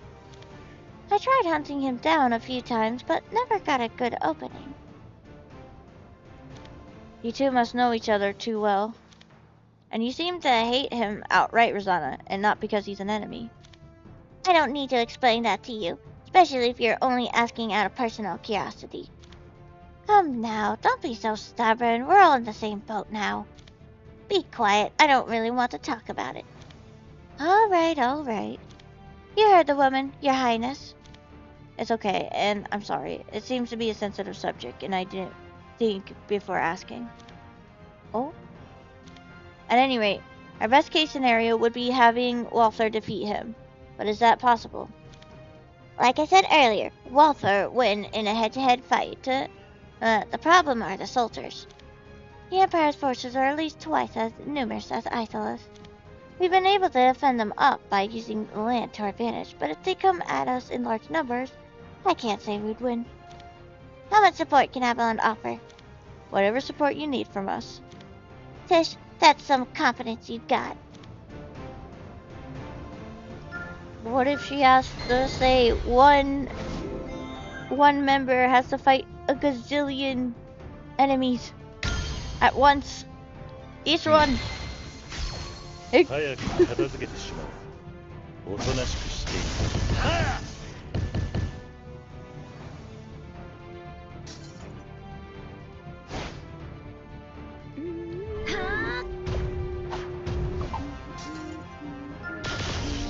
I tried hunting him down a few times, but never got a good opening. You two must know each other too well. And you seem to hate him outright, Rosanna, and not because he's an enemy. I don't need to explain that to you, especially if you're only asking out of personal curiosity. Come now, don't be so stubborn. We're all in the same boat now. Be quiet. I don't really want to talk about it. All right, all right. You heard the woman, Your Highness. It's okay, and I'm sorry. It seems to be a sensitive subject, and I didn't think before asking. Oh? At any rate, our best case scenario would be having Walther defeat him. But is that possible? Like I said earlier, Walther win in a head-to-head fight. The problem are the soldiers. The Empire's forces are at least twice as numerous as Isola's. We've been able to defend them up by using the land to our advantage, but if they come at us in large numbers, I can't say we'd win. How much support can Avalon offer? Whatever support you need from us. Tish, that's some confidence you've got. What if she has to say one member has to fight a gazillion enemies at once? Each one. 早く片付けてしまう。おとなしくしている。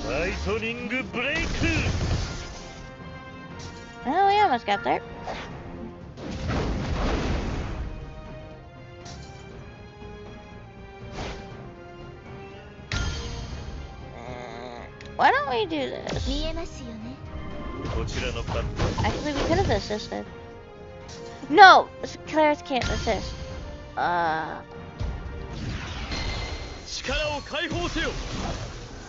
ライトニングブレイク。 Oh, we almost got there. Why don't we do this? 見えますよね。こちらのパッド。 Actually, we could have assisted. No! Clarence can't assist. 力を解放せよ。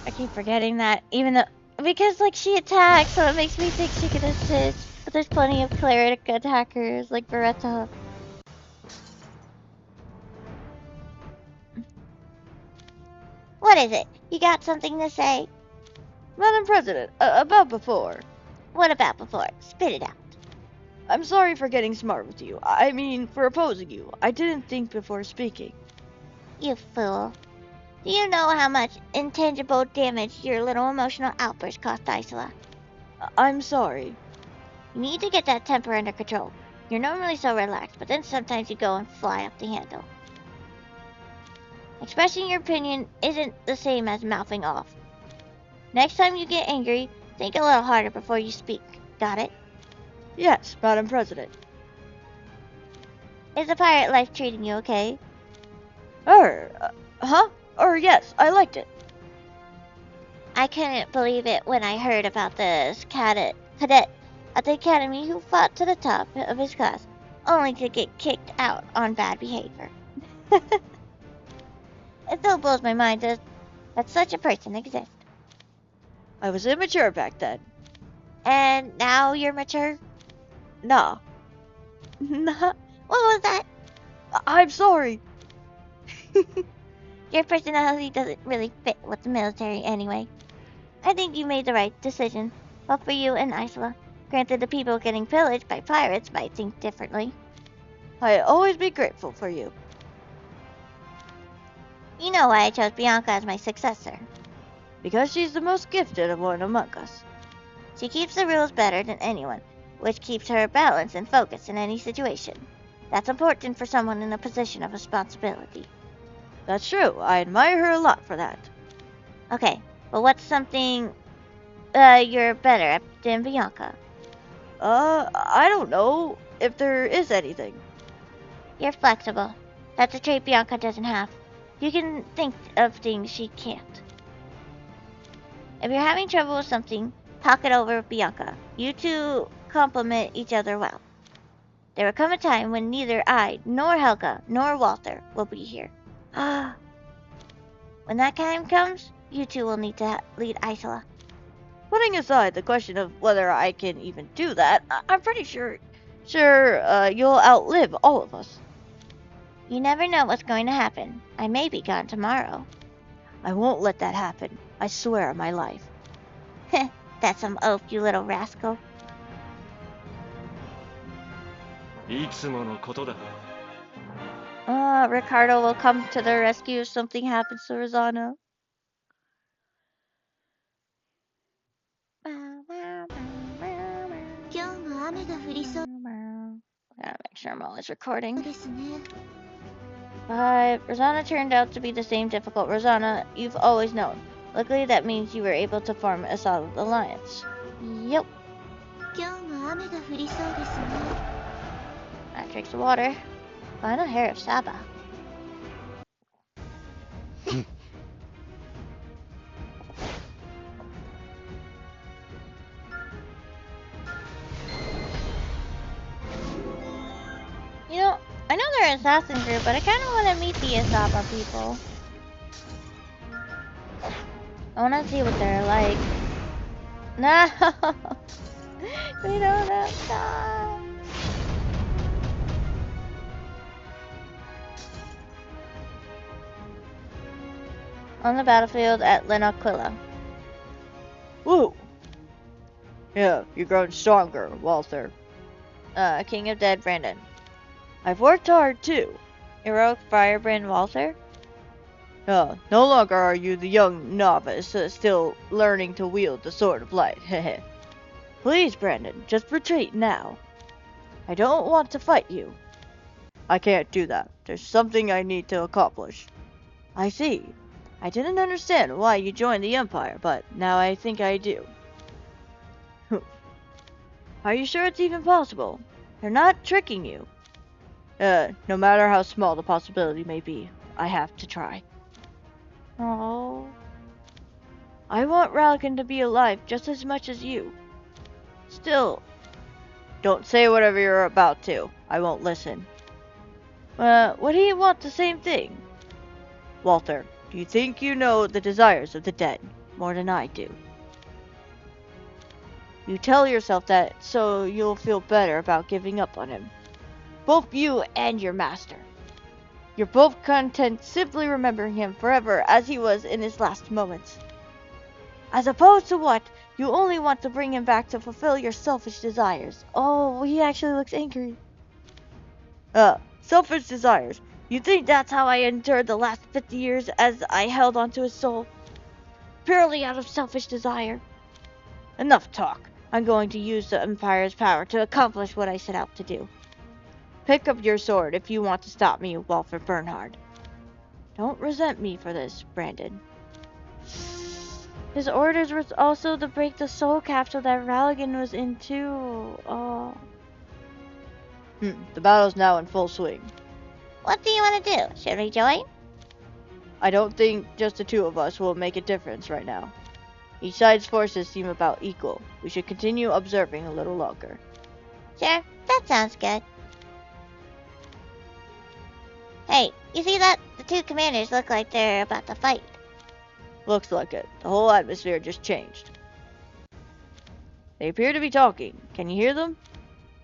I keep forgetting that, even though... Because, like, she attacks, so it makes me think she can assist. But there's plenty of cleric attackers, like Beretta. What is it? You got something to say? Madam President, about before. What about before? Spit it out. I'm sorry for getting smart with you. I mean, for opposing you. I didn't think before speaking. You fool. Do you know how much intangible damage your little emotional outburst cost Isola? I'm sorry. You need to get that temper under control. You're normally so relaxed, but then sometimes you go and fly off the handle. Expressing your opinion isn't the same as mouthing off. Next time you get angry, think a little harder before you speak. Got it? Yes, Madam President. Is the pirate life treating you okay? Huh? Yes, I liked it. I couldn't believe it when I heard about this cadet at the academy who fought to the top of his class, only to get kicked out on bad behavior. It still blows my mind that such a person exists. I was immature back then. And now you're mature? Nah. What was that? I'm sorry. Your personality doesn't really fit with the military anyway. I think you made the right decision, both for you and Isola. Granted, the people getting pillaged by pirates might think differently. I'll always be grateful for you. You know why I chose Bianca as my successor. Because she's the most gifted of one among us. She keeps the rules better than anyone, which keeps her balanced and focused in any situation. That's important for someone in a position of responsibility. That's true. I admire her a lot for that. Okay, but what's something you're better at than Bianca? I don't know if there is anything. You're flexible. That's a trait Bianca doesn't have. You can think of things she can't. If you're having trouble with something, talk it over with Bianca. You two complement each other well. There will come a time when neither I, nor Helga, nor Walther will be here. When that time comes, you two will need to lead Isola. Putting aside the question of whether I can even do that, I'm pretty sure you'll outlive all of us. You never know what's going to happen. I may be gone tomorrow. I won't let that happen. I swear on my life. That's some oath, you little rascal. いつものことだ。 Ricardo will come to their rescue if something happens to Rosano. Gotta 今日も雨が降りそう Gotta make sure I'm always recording. ですね。 ですね。 Yes. 今日も雨が降りそうですね。 Yes. 今日も雨が降りそうですね。 Yes. 5. Rosanna turned out to be the same difficult Rosanna you've always known. Luckily, that means you were able to form a solid alliance. Yep. 今日も雨が降りそうですね。 I drink some water. Final hair of Saba. You know, I know they're an assassin group, but I kind of want to meet the Asaba people. I want to see what they're like. No! We don't have time. On the battlefield at Linaquilla. Woo! Yeah, you're growing stronger, Walter. King of Dead Brandon. I've worked hard too. Heroic Firebrand Walter. No longer are you the young novice still learning to wield the Sword of Light. Please, Brandon, just retreat now. I don't want to fight you. I can't do that. There's something I need to accomplish. I see. I didn't understand why you joined the Empire, but now I think I do. Are you sure it's even possible? They're not tricking you. No matter how small the possibility may be, I have to try. Oh. I want Ralligan to be alive just as much as you. Still, don't say whatever you're about to. I won't listen. Would he want the same thing? Walter, do you think you know the desires of the dead more than I do? You tell yourself that so you'll feel better about giving up on him. Both you and your master. You're both content simply remembering him forever as he was in his last moments. As opposed to what? You only want to bring him back to fulfill your selfish desires. Oh, he actually looks angry. Selfish desires. You think that's how I endured the last 50 years as I held onto his soul? Purely out of selfish desire. Enough talk. I'm going to use the Empire's power to accomplish what I set out to do. Pick up your sword if you want to stop me, Walter Bernhard. Don't resent me for this, Brandon. His orders were also to break the soul capsule that Ralligan was in too. Oh. The battle's now in full swing. What do you want to do? Should we join? I don't think just the two of us will make a difference right now. Each side's forces seem about equal. We should continue observing a little longer. Sure, that sounds good. Hey, you see that? The two commanders look like they're about to fight. Looks like it. The whole atmosphere just changed. They appear to be talking. Can you hear them?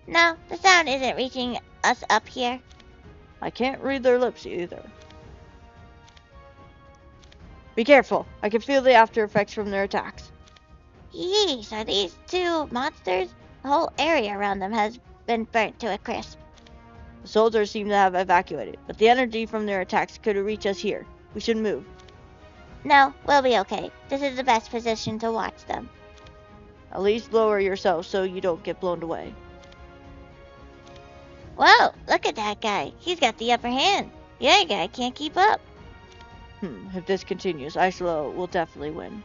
No, the sound isn't reaching us up here. I can't read their lips either. Be careful. I can feel the after effects from their attacks. Yeesh, are these two monsters? The whole area around them has been burnt to a crisp. The soldiers seem to have evacuated, but the energy from their attacks could reach us here. We should move. No, we'll be okay. This is the best position to watch them. At least lower yourself so you don't get blown away. Whoa, look at that guy. He's got the upper hand. The other guy can't keep up. If this continues, Isola will definitely win.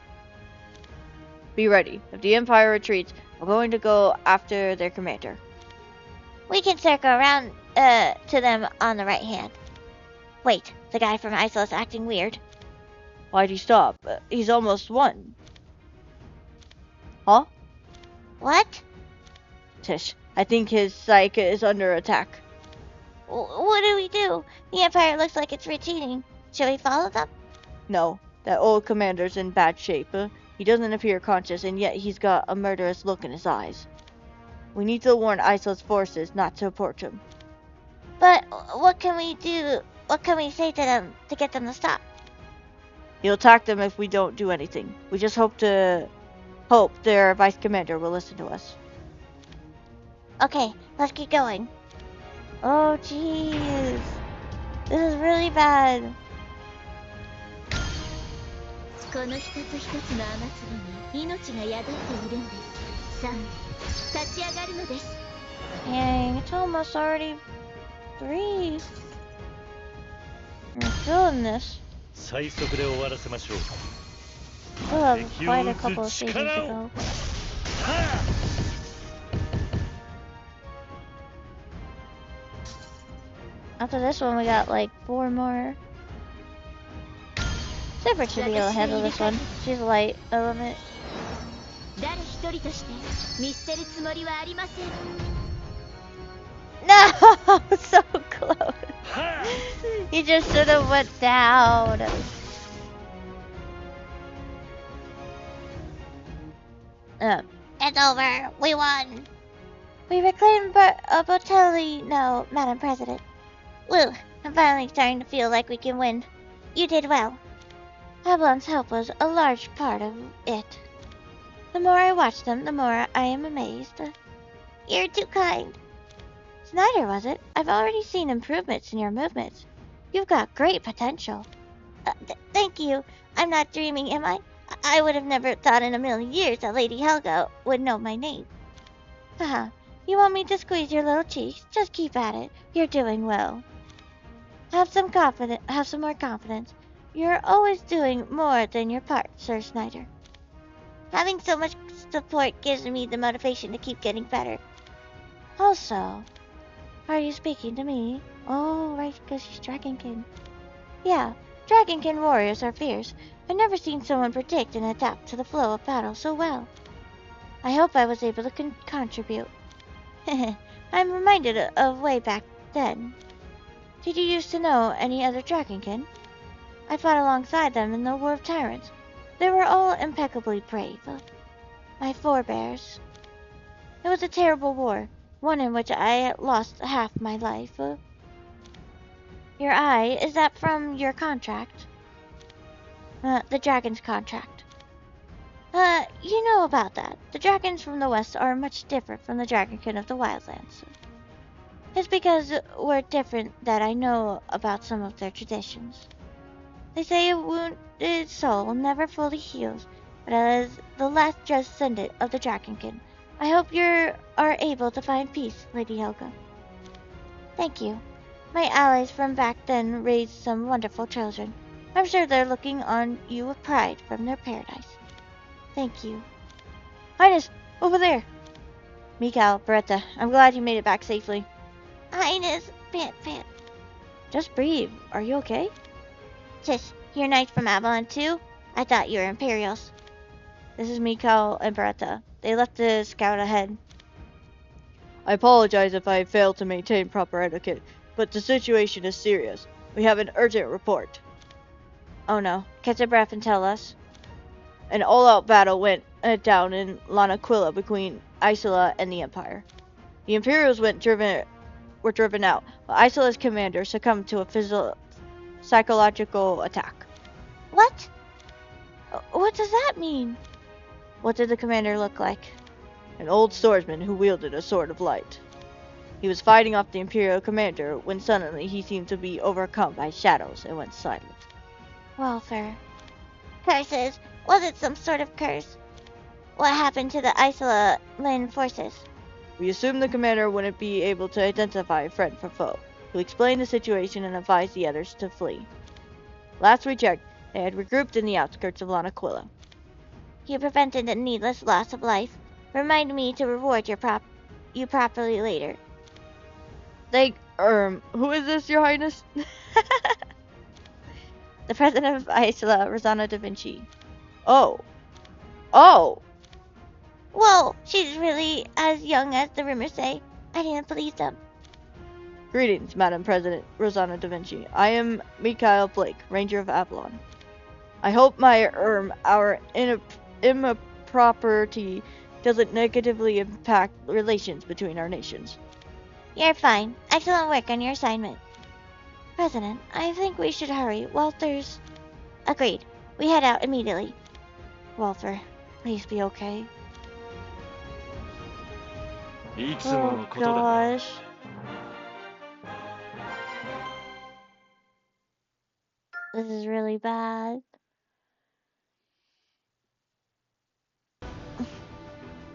Be ready. If the Empire retreats, we're going to go after their commander. We can circle around to them on the right hand. Wait, the guy from Isola's acting weird. Why'd he stop? He's almost won. Huh? What? Tish, I think his psyche is under attack. What do we do? The Empire looks like it's retreating. Should we follow them? No, that old commander's in bad shape. He doesn't appear conscious, and yet he's got a murderous look in his eyes. We need to warn Isola's forces not to approach him. But what can we do? What can we say to them to get them to stop? He'll attack them if we don't do anything. We just hope their vice commander will listen to us. Okay, let's keep going. Oh, jeez. This is really bad. この一つ一つの雨粒に命が宿っているんです。さあ、立ち上がるのです。 Dang, it's almost already 3. Still in this. 最速で終わらせましょう。 Still have quite a couple of stages to go. は After this one, we got like 4 more. Zipper should be able to handle this one. She's light element. 誰一人として見捨てるつもりはありません。 No! So close. は He just should have went down. It's over. We won. We reclaimed Botelli. No, Madam President. Woo. I'm finally starting to feel like we can win. You did well. Avalon's help was a large part of it. The more I watch them, the more I am amazed. You're too kind. Snyder, was it? I've already seen improvements in your movements. You've got great potential. Thank you. I'm not dreaming, am I? I would have never thought in a million years that Lady Helga would know my name. Haha. You want me to squeeze your little cheeks? Just keep at it. You're doing well. Have some more confidence. You're always doing more than your part, Sir Snyder. Having so much support gives me the motivation to keep getting better. Also, are you speaking to me? Oh, right, because she's Dragonkin. Yeah, Dragonkin warriors are fierce. I've never seen someone predict and adapt to the flow of battle so well. I hope I was able to contribute. I'm reminded of way back then. Did you used to know any other Dragonkin? I fought alongside them in the War of Tyrants. They were all impeccably brave. My forebears. It was a terrible war, one in which I lost half my life. Your eye, is that from your contract? The dragon's contract. You know about that. The dragons from the west are much different from the Dragonkin of the Wildlands. It's because we're different that I know about some of their traditions. They say a wounded soul never fully heals, but as the last descendant of the Dragonkin, I hope you are able to find peace, Lady Helga. Thank you. My allies from back then raised some wonderful children. I'm sure they're looking on you with pride from their paradise. Thank you. Highness, over there. Mikhail, Beretta, I'm glad you made it back safely. Highness, pant. Just breathe. Are you okay? Sis, you're knights from Avalon too? I thought you were Imperials. This is Mikhail and Beretta. They left the scout ahead. I apologize if I failed to maintain proper etiquette, but the situation is serious. We have an urgent report. Oh no. Catch your breath and tell us. An all-out battle went down in Lanakila between Isola and the Empire. The Imperials were driven out, but Isola's commander succumbed to a psychological attack. What? What does that mean? What did the commander look like? An old swordsman who wielded a sword of light. He was fighting off the Imperial commander when suddenly he seemed to be overcome by shadows and went silent. Welfare. Curses. Was it some sort of curse? What happened to the Isola land forces? We assumed the commander wouldn't be able to identify friend from foe. He explained the situation and advised the others to flee. Last we checked, they had regrouped in the outskirts of Lanakila. You prevented the needless loss of life. Remind me to reward you properly later. Who is this, Your Highness? The president of Isola, Rosanna da Vinci. Oh! Whoa, she's really as young as the rumors say. I didn't believe them. Greetings, Madam President Rosanna da Vinci. I am Mikhail Blake, Ranger of Avalon. I hope our impropriety doesn't negatively impact relations between our nations. You're fine. Excellent work on your assignment. President, I think we should hurry. Walter's... Agreed. We head out immediately. Walter, please be okay. いつも Oh のことだな。 gosh. This is really bad.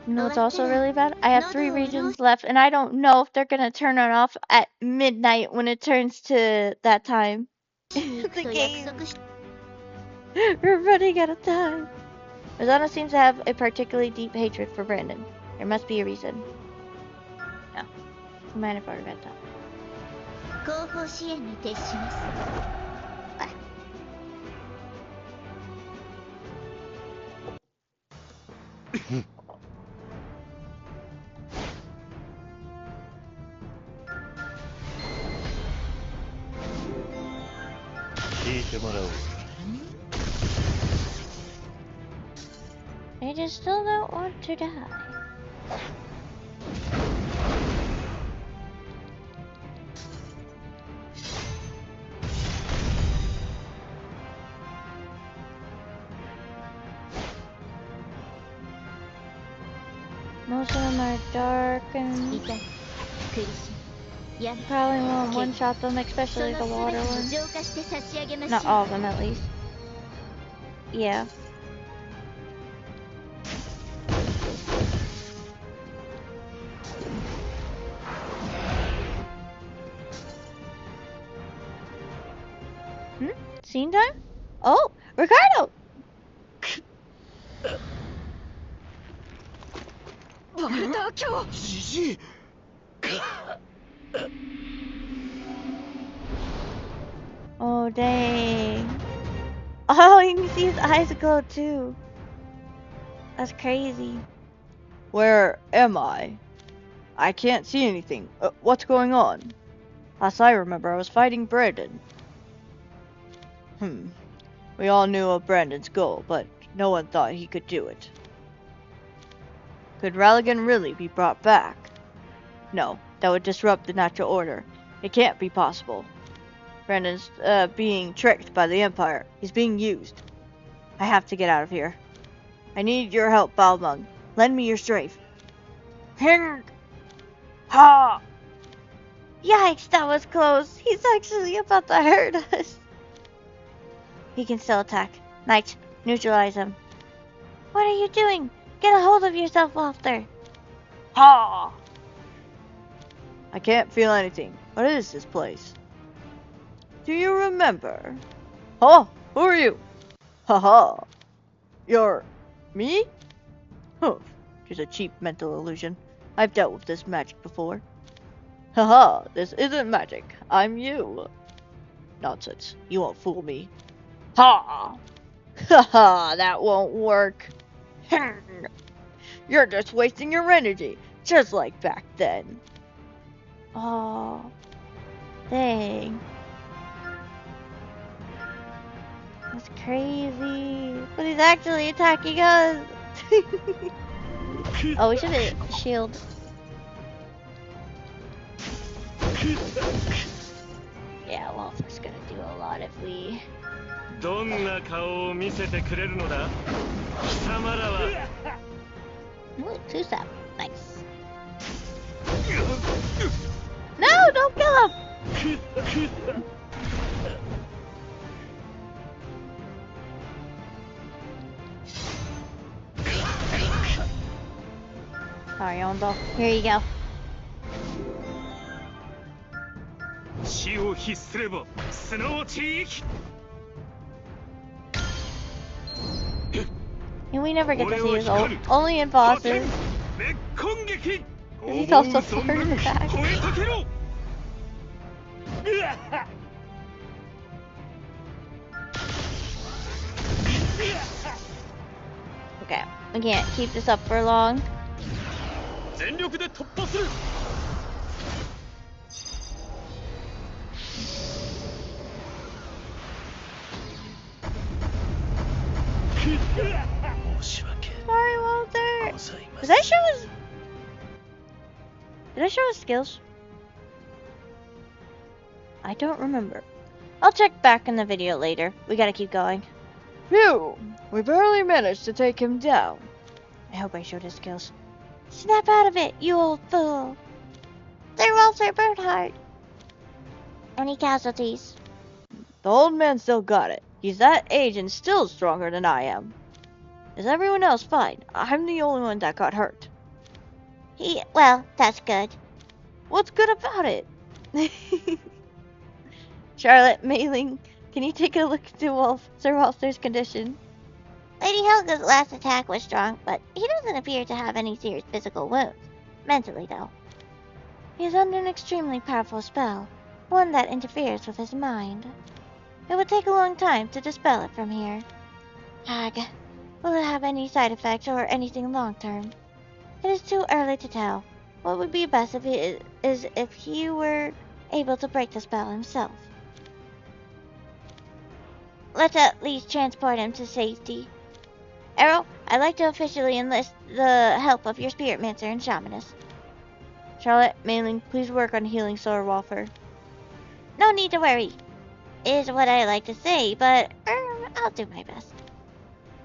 You know what's also really bad? I have 3 regions left, and I don't know if they're gonna turn it off at midnight when it turns to that time. 行くと約束し We're running out of time. Rosanna seems to have a particularly deep hatred for Brandon. There must be a reason. No. You might have already read that. 後方支援に徹します 聞いてもらおう。 I just still don't want to die. Most of them are dark and 痛い苦しみや probably won't one-shot them, そ especially の the 全 water てを ones. 浄化して差し上げましょ Not う all of them, at least. Yeah. Scene time? Oh, Ricardo! Gigi! Oh, dang. Oh, you can see his eyes glow too. That's crazy. Where am I? I can't see anything. What's going on? Last I remember, I was fighting Brandon. We all knew of Brandon's goal, but no one thought he could do it. Could Ralligan really be brought back? No, that would disrupt the natural order. It can't be possible. Brandon's being tricked by the Empire. He's being used. I have to get out of here. I need your help, Balmung. Lend me your strafe. Ha! Yikes, that was close. He's actually about to hurt us. He can still attack. Knight, neutralize him. What are you doing? Get a hold of yourself, Walter. Ha! I can't feel anything. What is this place? Do you remember? Oh, who are you? Haha. You're me? Huh. Just a cheap mental illusion. I've dealt with this magic before. Haha, this isn't magic. I'm you. Nonsense. You won't fool me. Ha! Haha, that won't work. You're just wasting your energy, just like back then. Oh, dang. That's crazy. But he's actually attacking us. Oh, we should have shield. Yeah, Walter's gonna do a lot if we... どんな顔を見せてくれるのだ貴様らは Ooh, two-step. Nice. No, don't kill him! Sorry, Ondo. Here you go. 死を必すればすなわち生き And we never get to see his ult. Only in bosses. 滅根撃 He's also far in the back. 声かけろ Okay, we can't keep this up for long. 全力で突破する Sorry, Walter. Did I show his... Did I show his skills? I don't remember. I'll check back in the video later. We gotta keep going. Phew! We barely managed to take him down. I hope I showed his skills. Snap out of it, you old fool. They're Walter Bernhardt. Any casualties? The old man still got it. He's that age and still stronger than I am. Is everyone else fine? I'm the only one that got hurt. Well, that's good. What's good about it? Charlotte, Mei Ling, Can you take a look into Sir Walter's condition? Lady Helga's last attack was strong, but he doesn't appear to have any serious physical wounds. Mentally, though. He is under an extremely powerful spell, one that interferes with his mind. It would take a long time to dispel it from here. Hag, will it have any side effects or anything long-term? It is too early to tell. What would be best is if he were able to break the spell himself. Let's at least transport him to safety. Errol, I'd like to officially enlist the help of your spiritmancer and shamaness. Charlotte, Mailing, please work on healing Sir Walter. No need to worry, is what I like to say, but I'll do my best.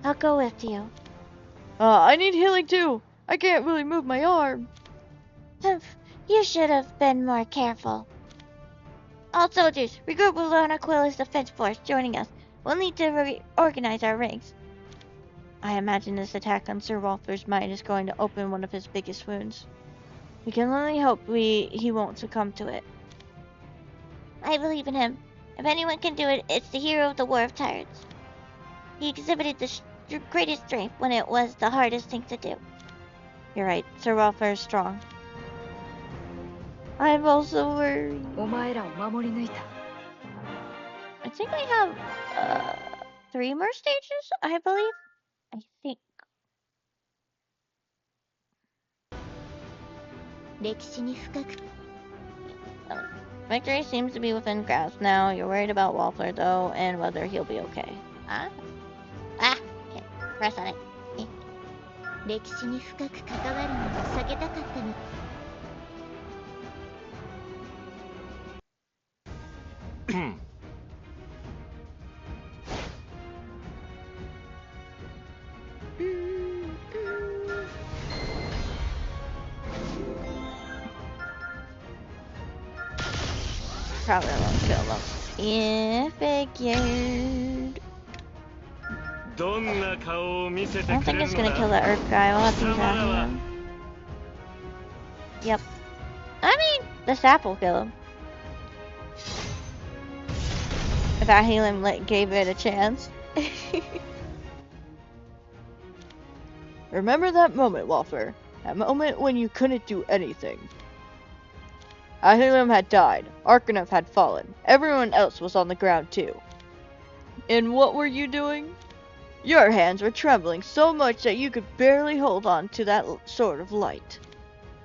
I'll go with you. I need healing too. I can't really move my arm. Humph, you should have been more careful. All soldiers, regroup with Lorna Quilla's defense force joining us. We'll need to reorganize our ranks. I imagine this attack on Sir Walter's mind is going to open one of his biggest wounds. We can only hope he won't succumb to it. I believe in him. If anyone can do it, it's the hero of the War of Tyrants. He exhibited the greatest strength when it was the hardest thing to do. You're right, Sir Walter is strong. I'm also worried. お前らを守り抜いた。 I think I have 3 more stages, I believe. I think. 歴史に深く Victory seems to be within grasp now. You're worried about Walter though, and whether he'll be okay. Okay, press on it. 歴史に深く関わるのを避けたかったの。 Probably won't kill them. Yeah, figured. どんな顔を見せ I て don't く think れ it's るの gonna kill だ that Earth guy. We'll have to try him. Yep. I mean, the sap will kill him. If I heal him, gave it a chance. Remember that moment, Walter. That moment when you couldn't do anything. Ahilum had died. Arkanev had fallen. Everyone else was on the ground too. And what were you doing? Your hands were trembling so much that you could barely hold on to that sort of light.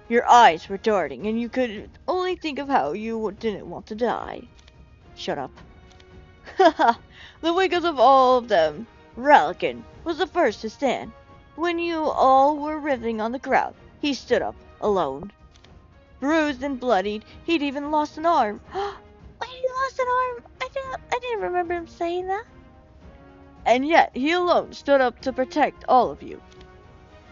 Your eyes were darting, and you could only think of how you didn't want to die. Shut up. Haha, the weakest of all of them, Rallikin, was the first to stand. When you all were writhing on the ground, he stood up, alone. Bruised and bloodied, he'd even lost an arm. Wait, he lost an arm? I didn't remember him saying that. And yet, he alone stood up to protect all of you.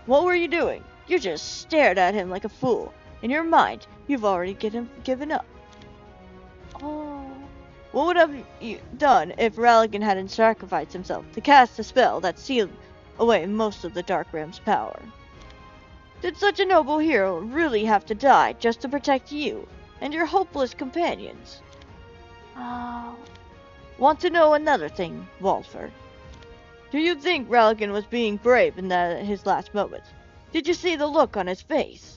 What were you doing? You just stared at him like a fool. In your mind, you've already given up. Oh. What would have you done if Ralligan hadn't sacrificed himself to cast a spell that sealed away most of the Dark Realm's power? Did such a noble hero really have to die just to protect you and your hopeless companions? Oh. Want to know another thing, Walter? Do you think Ralligan was being brave in his last moments? Did you see the look on his face?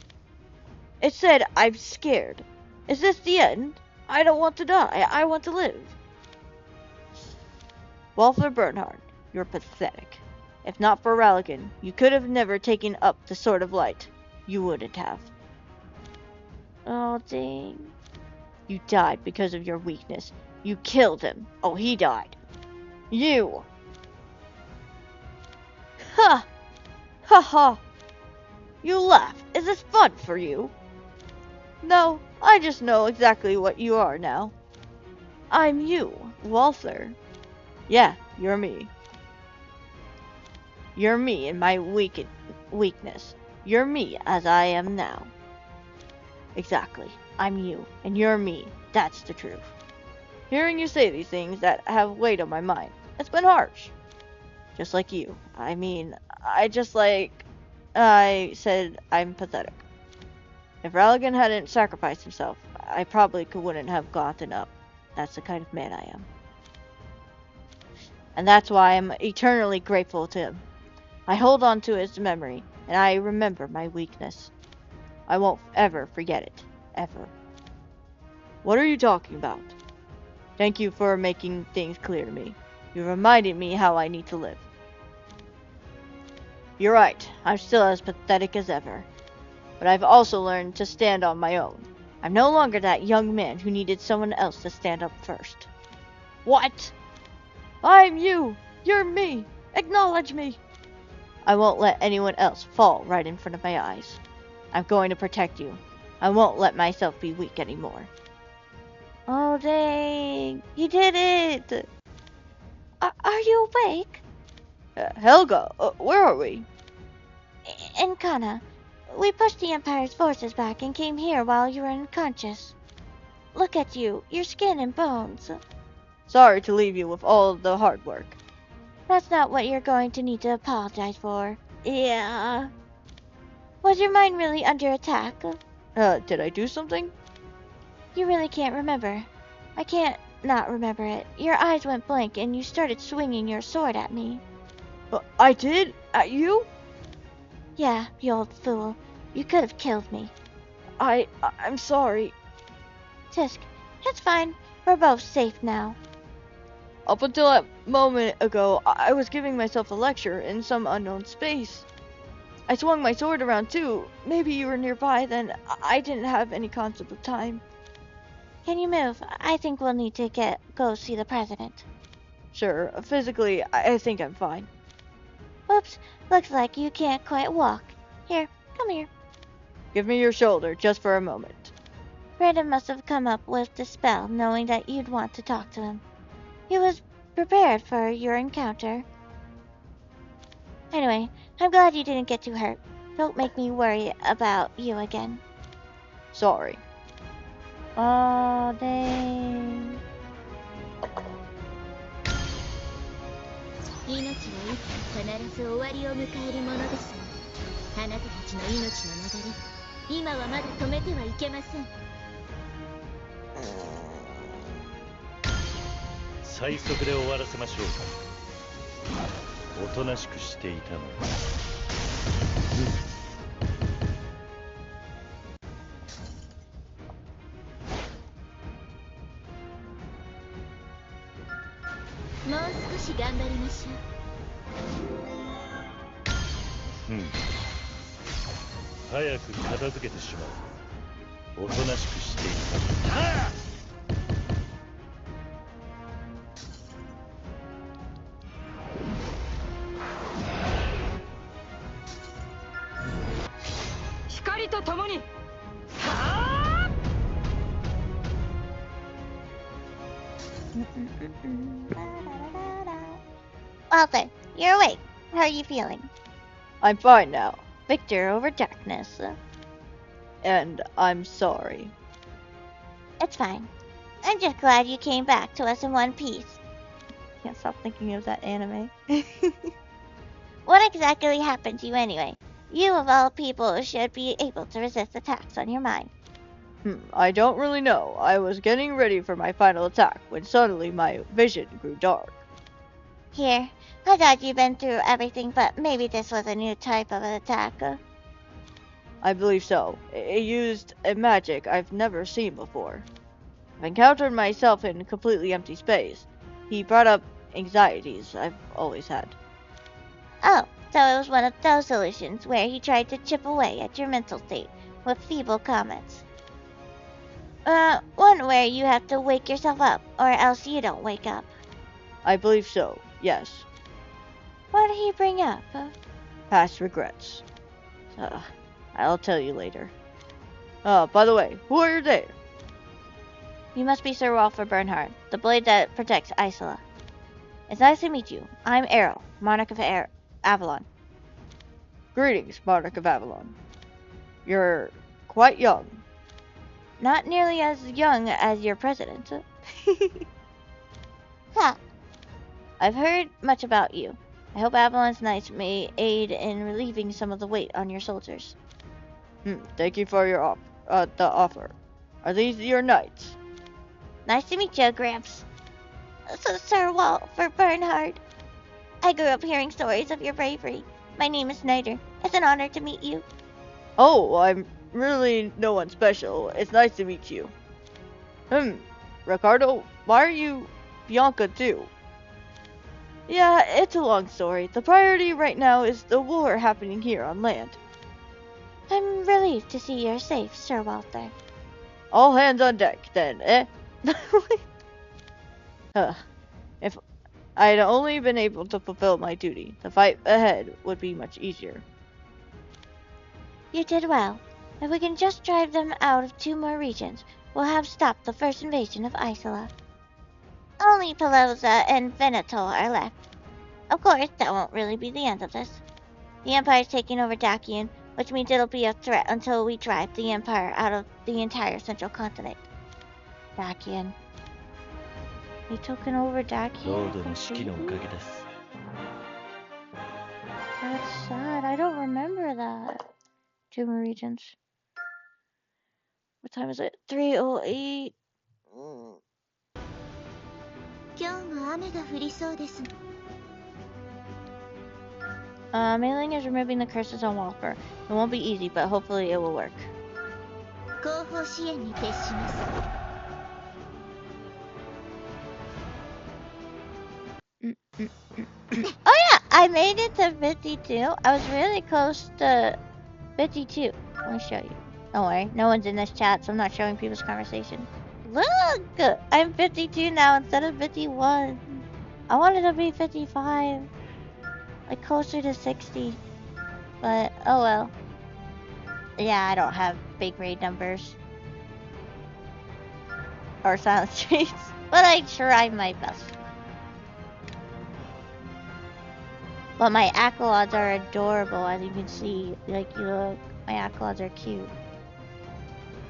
It said, "I'm scared. Is this the end? I don't want to die. I want to live." Walter Bernhard, you're pathetic. If not for Ralligan, you could have never taken up the Sword of Light. You wouldn't have. Oh, dang. You died because of your weakness. You killed him. Oh, he died. You! Ha! Ha ha! You laugh. Is this fun for you? No, I just know exactly what you are now. I'm you, Walther. Yeah, you're me. You're me in my weakness. You're me as I am now. Exactly. I'm you, and you're me. That's the truth. Hearing you say these things that have weighed on my mind, it's been harsh. Just like you. I mean, I said I'm pathetic. If Ralligan hadn't sacrificed himself, I probably wouldn't have gotten up. That's the kind of man I am. and that's why I'm eternally grateful to him. I hold on to his memory, and I remember my weakness. I won't ever forget it. Ever. What are you talking about? Thank you for making things clear to me. You reminded me how I need to live. You're right, I'm still as pathetic as ever. But I've also learned to stand on my own. I'm no longer that young man who needed someone else to stand up first. What? I'm you! You're me! Acknowledge me! I won't let anyone else fall right in front of my eyes. I'm going to protect you. I won't let myself be weak anymore. Oh, dang. You did it. Are you awake? Helga, where are we? In Kana. We pushed the Empire's forces back and came here while you were unconscious. Look at you, your skin and bones. Sorry to leave you with all the hard work. That's not what you're going to need to apologize for. Yeah. Was your mind really under attack? Did I do something? You really can't remember. I can't not remember it. Your eyes went blank and you started swinging your sword at me. I did? At you? Yeah, you old fool. You could have killed me. I'm sorry. Tisk, it's fine. We're both safe now. Up until that moment ago, I was giving myself a lecture in some unknown space. I swung my sword around too. Maybe you were nearby then. I didn't have any concept of time. Can you move? I think we'll need to go see the president. Sure, physically, I think I'm fine. Whoops, looks like you can't quite walk. Here, come here. Give me your shoulder, just for a moment. Brandon must have come up with the spell, knowing that you'd want to talk to him. He was prepared for your encounter. Anyway, I'm glad you didn't get too hurt. Don't make me worry about you again. Sorry. Oh, dang. 命はいつか必ず終わりを迎えるものですわ。あなたたちの命の流れ、今はまだ止めてはいけません。最速で終わらせましょう。おとなしくしていたの。もう少し頑張りましょう。早く片付けてしまう。おとなしくしていた。はあ！光と共に。 Walter, you're awake. How are you feeling? I'm fine now, Victor over darkness. and I'm sorry. It's fine. I'm just glad you came back to us in one piece. Can't stop thinking of that anime. What exactly happened to you anyway? You of all people should be able to resist attacks on your mind. I don't really know. I was getting ready for my final attack when suddenly my vision grew dark. Here, I thought you'd been through everything, but maybe this was a new type of an attack. I believe so. It used a magic I've never seen before. I've encountered myself in completely empty space. He brought up anxieties I've always had. Oh, so it was one of those illusions where he tried to chip away at your mental state with feeble comments. One where you have to wake yourself up, or else you don't wake up. I believe so, yes. What did he bring up? Past regrets. I'll tell you later. By the way, who are you there? You must be Sir Walter Bernhard, the blade that protects Isola. It's nice to meet you. I'm Errol, Monarch of Avalon. Greetings, Monarch of Avalon. You're quite young. Not nearly as young as your president. Huh. I've heard much about you. I hope Avalon's knights may aid in relieving some of the weight on your soldiers. Thank you for your the offer. Are these your knights? Nice to meet you, Gramps. So, Sir Walter Bernhard, I grew up hearing stories of your bravery. My name is Snyder. It's an honor to meet you. Oh, I'm really no one special. It's nice to meet you. Ricardo, why are you Bianca too? Yeah, it's a long story. The priority right now is the war happening here on land. I'm relieved to see you're safe, Sir Walter. All hands on deck, then, eh? If I'd only been able to fulfill my duty, the fight ahead would be much easier. You did well. If we can just drive them out of 2 more regions, we'll have stopped the first invasion of Isola. Only Pelosa and Veneto are left. Of course, that won't really be the end of this. The Empire's taking over Dacian, which means it'll be a threat until we drive the Empire out of the entire central continent. Dacian. They taken over Dacian? That's sad. I don't remember that. 2 more regions. What time is it? 3:08. 今日も雨が降りそうです。 Mailing is removing the curses on Walper. It won't be easy, but hopefully it will work. 後方支援に徹します。 Oh yeah, I made it to 52. I was really close to 52. Let me show you. Don't worry, no one's in this chat, so I'm not showing people's conversation. Look! I'm 52 now instead of 51. I wanted to be 55. Like closer to 60. But, oh well. Yeah, I don't have big raid numbers. Or silent streets. But I tried my best. But my acolytes are adorable, as you can see. Like, you look, my acolytes are cute.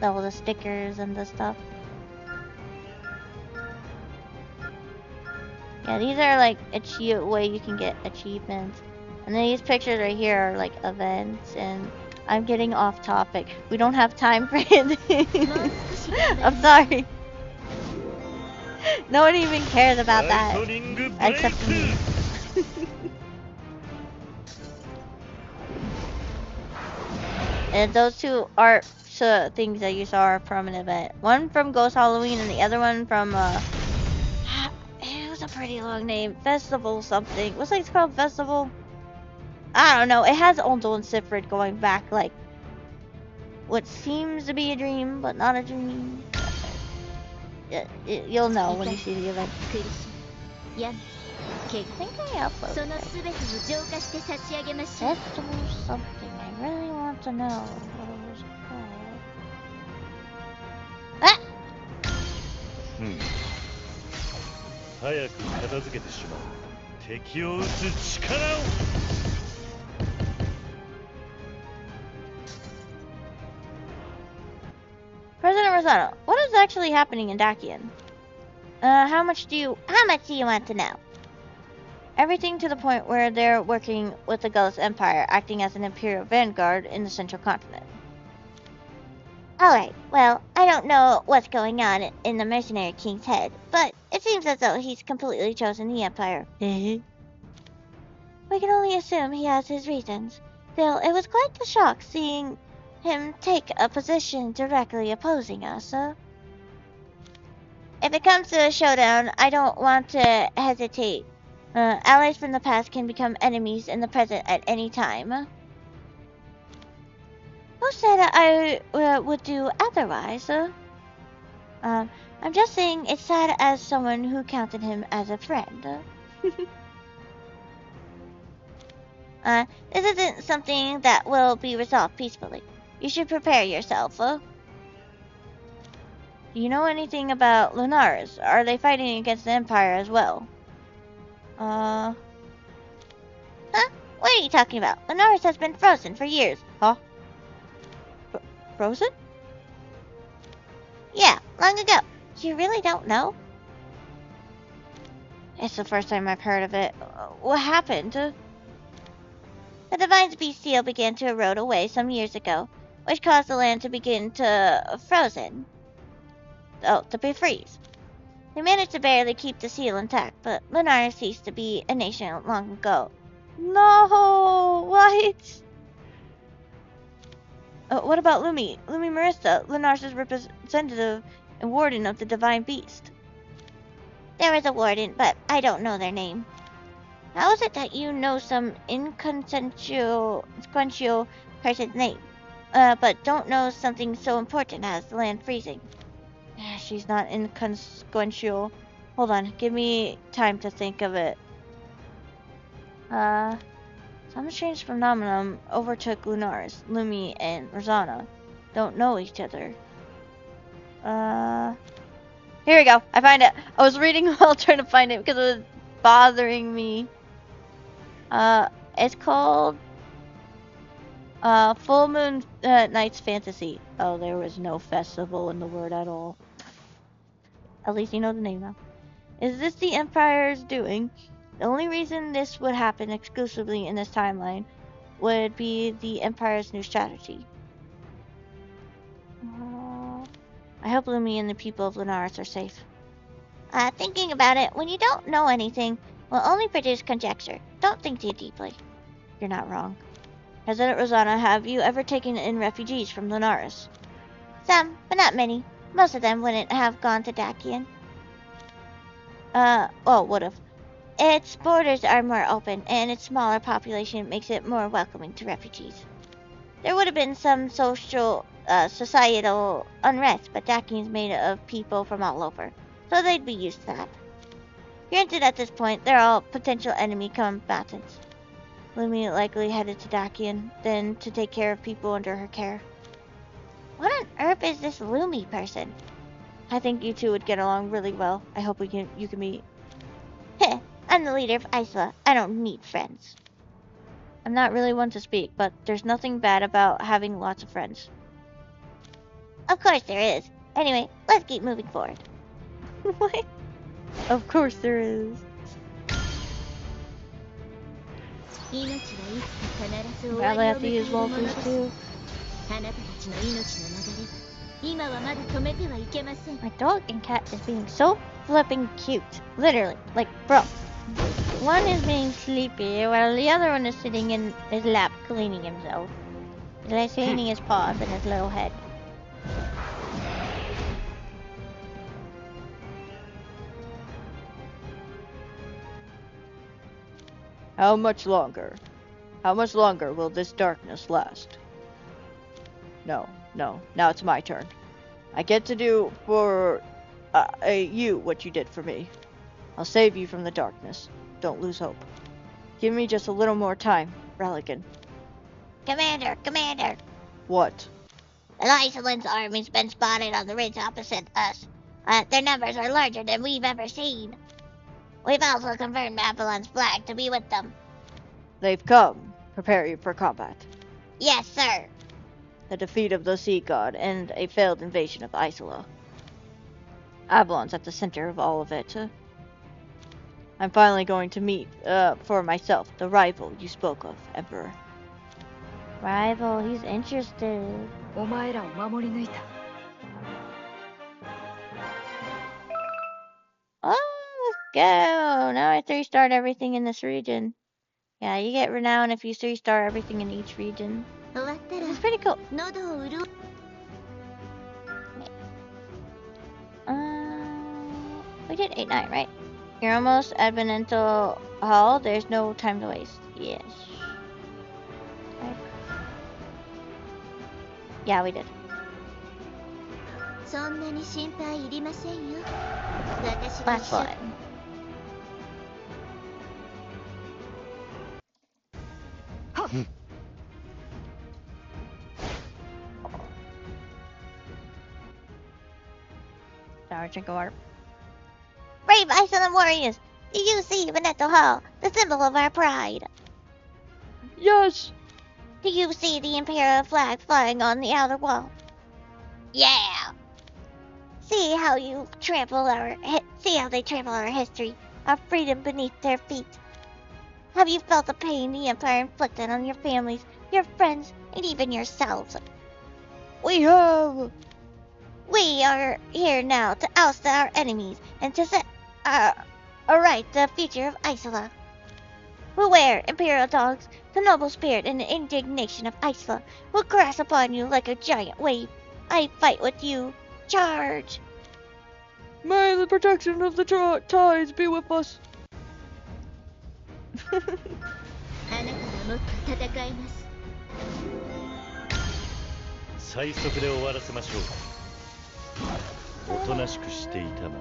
All the stickers and the stuff. Yeah, these are like a way you can get achievements. And then these pictures right here are like events, and I'm getting off topic. We don't have time for it. I'm sorry. No one even cares about that. Except me. And those 2 art things that you saw are from an event. One from Ghost Halloween and the other one from it was a pretty long name. Festival something. What's it called? Festival? I don't know. It has Ondo and Sifrid going back like what seems to be a dream, but not a dream. You'll know when you see the event. I think I uploaded it. Festival something. I really want to know what it was called. Ah! 早く片付けてしまう。敵を撃つ力を。President Rosano, what is actually happening in Dacian? How much do you want to know? Everything to the point where they're working with the Ghost Empire, acting as an Imperial vanguard in the central continent. Alright, well, I don't know what's going on in the Mercenary King's head, but it seems as though he's completely chosen the Empire. We can only assume he has his reasons. Still, it was quite the shock seeing him take a position directly opposing us. If it comes to a showdown, I don't want to hesitate. Allies from the past can become enemies in the present at any time. Who said I would do otherwise? I'm just saying it's sad as someone who counted him as a friend. This isn't something that will be resolved peacefully. You should prepare yourself. Do you know anything about Lunaris? Are they fighting against the Empire as well? Huh? What are you talking about? Lunaris has been frozen for years. Huh? Frozen? Yeah, long ago. You really don't know? It's the first time I've heard of it. What happened? The Divine's Bestial began to erode away some years ago, which caused the land to begin to be freeze. They managed to barely keep the seal intact, but Lunar ceased to be a nation long ago. No, what? What about Lumi? Lumi Marista, Lunar's representative and warden of the Divine Beast. There is a warden, but I don't know their name. How is it that you know some inconsequential person's name, but don't know something so important as the land freezing? She's not inconsequential. Hold on, give me time to think of it. Some strange phenomenon overtook Lunaris. Lumi and Rosanna don't know each other. Here we go. I find it. I was reading while trying to find it because it was bothering me. It's called Full Moon Nights Fantasy. Oh, there was no festival in the word at all. At least you know the name now. Is this the Empire's doing? The only reason this would happen exclusively in this timeline would be the Empire's new strategy. I hope Lumi and the people of Lunaris are safe. Thinking about it, when you don't know anything, will only produce conjecture. Don't think too deeply. You're not wrong. President Rosanna, have you ever taken in refugees from Lunaris? Some, but not many. Most of them wouldn't have gone to Dacian. Well, would have. Its borders are more open, and its smaller population makes it more welcoming to refugees. There would have been some societal unrest, but Dacian's made of people from all over, so they'd be used to that. Granted, at this point, they're all potential enemy combatants. Lumi likely headed to Dacian, then to take care of people under her care. What on earth is this Lumi person? I think you two would get along really well. I hope you can meet. Heh, I'm the leader of Isola. I don't need friends. I'm not really one to speak, but there's nothing bad about having lots of friends. Of course there is. Anyway, let's keep moving forward. What? Of course there is. Probably have to use Walters too. My dog and cat is being so flipping cute. Literally. Like, bro. One is being sleepy while the other one is sitting in his lap cleaning himself. He's like cleaning his paws and his little head. How much longer? How much longer will this darkness last? No. Now it's my turn. I get to do for you what you did for me. I'll save you from the darkness. Don't lose hope. Give me just a little more time, Raligan. Commander! What? The Iceland's army's been spotted on the ridge opposite us. Their numbers are larger than we've ever seen. We've also confirmed Avalon's flag to be with them. They've come. Prepare you for combat. Yes, sir. The defeat of the Sea God and a failed invasion of Isola. Avalon's at the center of all of it. I'm finally going to meet, for myself, the rival you spoke of, Emperor. Rival, he's interested. お前らを守り抜いた。 Oh, let's go. Now I 3-starred everything in this region. Yeah, you get renown if you 3-star everything in each region. It's pretty cool. We did 8-9, right? You're almost at Benento Hall. There's no time to waste. Yes. Okay. Yeah, we did. Last one. Sour drink of water. Brave Iceland warriors! Do you see Veneto Hall, the symbol of our pride? Yes! Do you see the Imperial flag flying on the outer wall? Yeah! See how they trample our history, our freedom beneath their feet. Have you felt the pain the Empire inflicted on your families, your friends, and even yourselves? We have! We are here now to oust our enemies and to set aright the future of Isola. Beware, Imperial dogs. The noble spirit and the indignation of Isola will crash upon you like a giant wave. I fight with you. Charge! May the protection of the tides be with us. あなたはもっと戦います。最速で終わらせましょう。おとなしくしていたま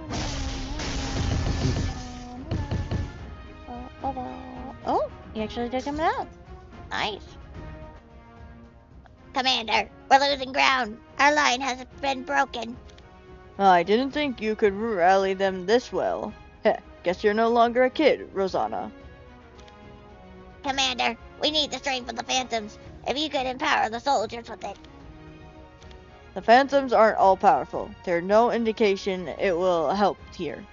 え。 Oh, he actually took him out. Nice. Commander, we're losing ground. Our line has been broken. I didn't think you could rally them this well. Heh, guess you're no longer a kid, Rosanna. Commander, we need the strength of the Phantoms. If you could empower the soldiers with it. The Phantoms aren't all powerful. There's no indication it will help here.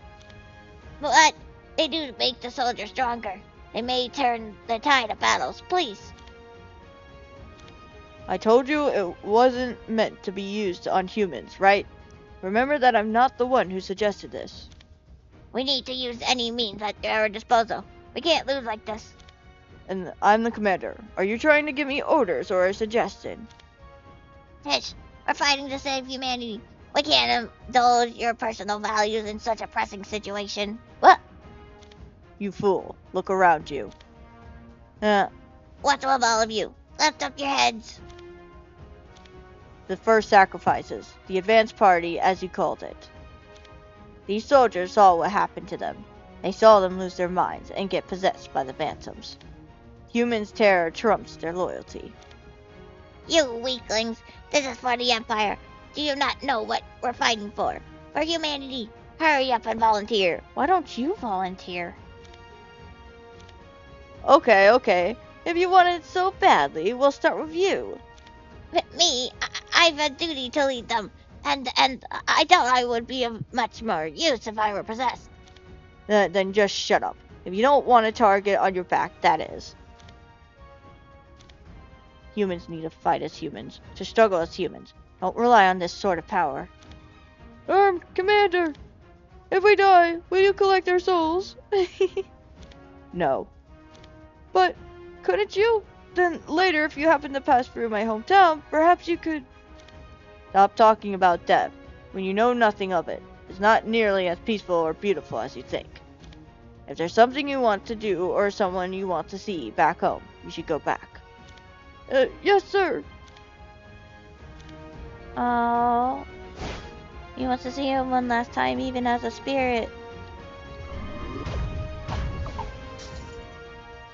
But they do make the soldiers stronger. They may turn the tide of battles. Please. I told you it wasn't meant to be used on humans, right? Remember that I'm not the one who suggested this. We need to use any means at our disposal. We can't lose like this. And I'm the commander. Are you trying to give me orders or a suggestion? Hish, we're fighting to save humanity. We can't indulge your personal values in such a pressing situation. What? You fool. Look around you. What's with all of you? Lift up your heads. The first sacrifices. The advance party, as you called it. These soldiers saw what happened to them. They saw them lose their minds and get possessed by the Phantoms. Humans' terror trumps their loyalty. You weaklings, this is for the Empire. Do you not know what we're fighting for? For humanity. Hurry up and volunteer. Why don't you volunteer? Okay. If you want it so badly, we'll start with you. Me, I've a duty to lead them. And I doubt I would be of much more use if I were possessed. Then just shut up. If you don't want a target on your back, that is. Humans need to fight as humans, to struggle as humans. Don't rely on this sort of power. Commander, if we die, will you collect our souls? No. But couldn't you? Then later, if you happen to pass through my hometown, perhaps you could... Stop talking about death when you know nothing of it. It's not nearly as peaceful or beautiful as you think. If there's something you want to do or someone you want to see back home, you should go back. Yes, sir. Oh, he wants to see him one last time, even as a spirit.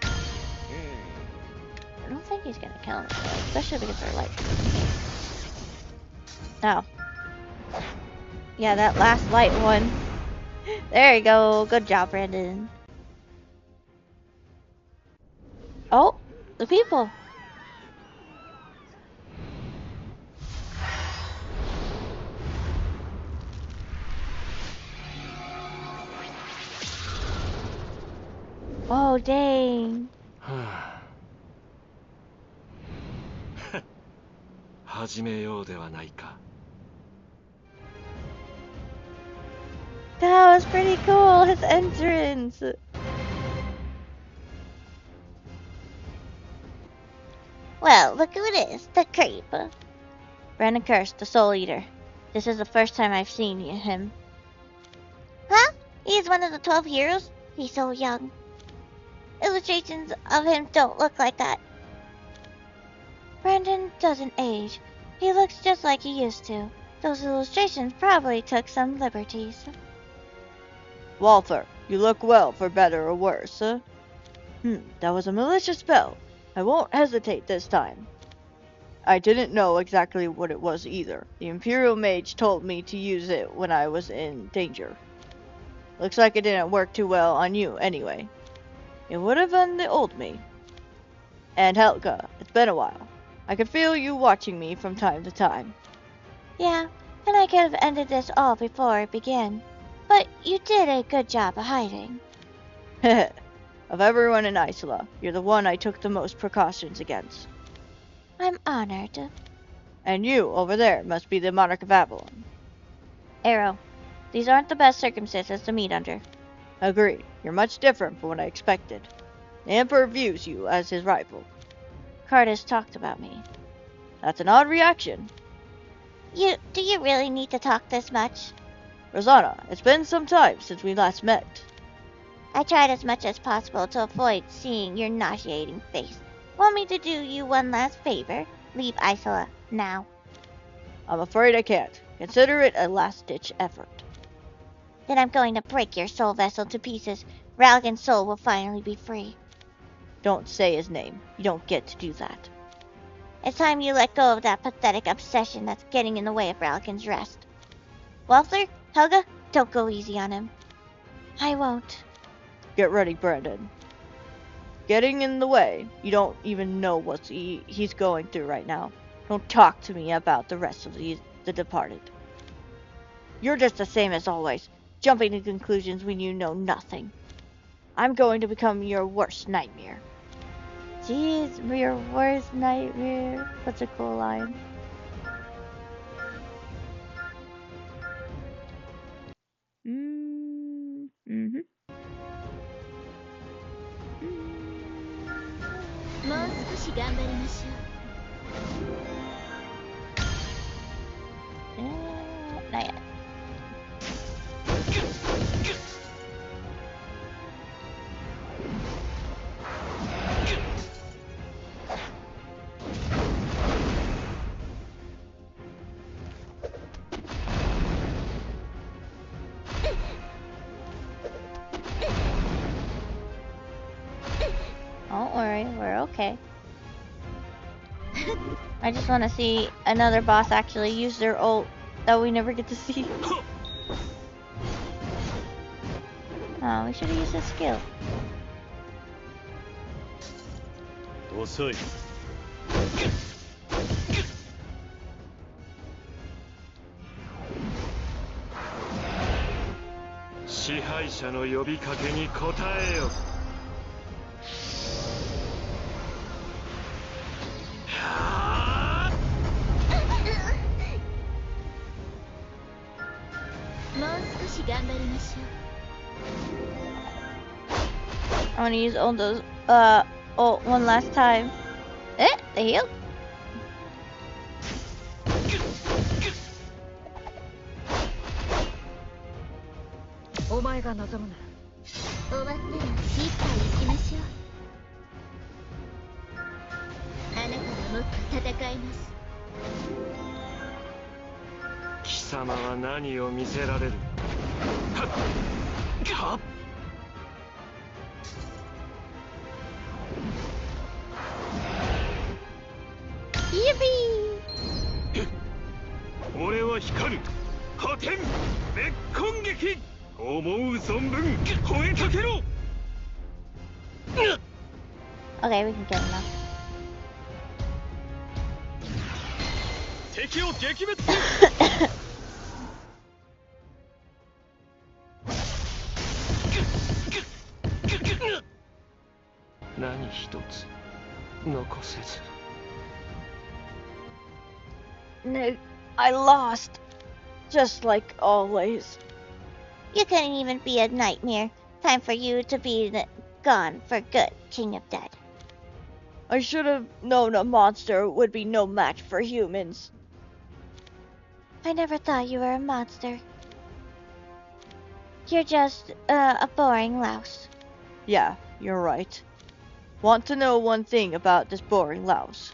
I don't think he's gonna kill him, especially because they're like. No. Yeah, that last light one. There you go. Good job, Brandon. Oh, the people. Oh, dang. 始めようではないか。 That was pretty cool, his entrance. Well, look who it is, the creep. Brandon Curse, the Soul Eater. This is the first time I've seen him. Huh? He's one of the 12 heroes? He's so young. Illustrations of him don't look like that. Brandon doesn't age. He looks just like he used to. Those illustrations probably took some liberties. Walther, you look well, for better or worse. That was a malicious spell. I won't hesitate this time. I didn't know exactly what it was either. The Imperial Mage told me to use it when I was in danger. Looks like it didn't work too well on you anyway. It would have been the old me. And Helga, it's been a while. I could feel you watching me from time to time. Yeah, and I could have ended this all before it began. But you did a good job of hiding. Of everyone in Isola, you're the one I took the most precautions against. I'm honored. And you, over there, must be the Monarch of Avalon. Arrow, these aren't the best circumstances to meet under. Agreed. You're much different from what I expected. The Emperor views you as his rival. Cardis talked about me. That's an odd reaction. Do you really need to talk this much? Rosanna, it's been some time since we last met. I tried as much as possible to avoid seeing your nauseating face. Want me to do you one last favor? Leave Isola now. I'm afraid I can't. Consider it a last-ditch effort. Then I'm going to break your soul vessel to pieces. Ralgan's soul will finally be free. Don't say his name. You don't get to do that. It's time you let go of that pathetic obsession that's getting in the way of Ralgan's rest. Walther, Helga, don't go easy on him. I won't. Get ready, Brandon. Getting in the way. You don't even know what he's going through right now. Don't talk to me about the rest of the departed. You're just the same as always, jumping to conclusions when you know nothing. I'm going to become your worst nightmare. Jeez, your worst nightmare. Such a cool line. Mm-hmm. もう少し頑張りましょう。 Not yet. Don't worry, we're okay. I just want to see another boss actually use their ult that we never get to see. Oh, we should have used his skill. 遅い。支配者の呼びかけに応えよ。もう少し頑張りましょう。 I want to use Ondo's ult one last time. They heal. お前が望むなら終わったら精一杯行きましょう。あなたはもっと戦います。貴様は何を見せられる。はっはっ。俺は光る破天滅根撃。思う存分吠えたけろ。 Okay, we can kill him now. 敵を撃滅せよ。何一つ残せず。 No, I lost. Just like always. You couldn't even be a nightmare. Time for you to be gone for good, King of Dead. I should have known a monster would be no match for humans. I never thought you were a monster. You're just a boring louse. Yeah, you're right. Want to know one thing about this boring louse?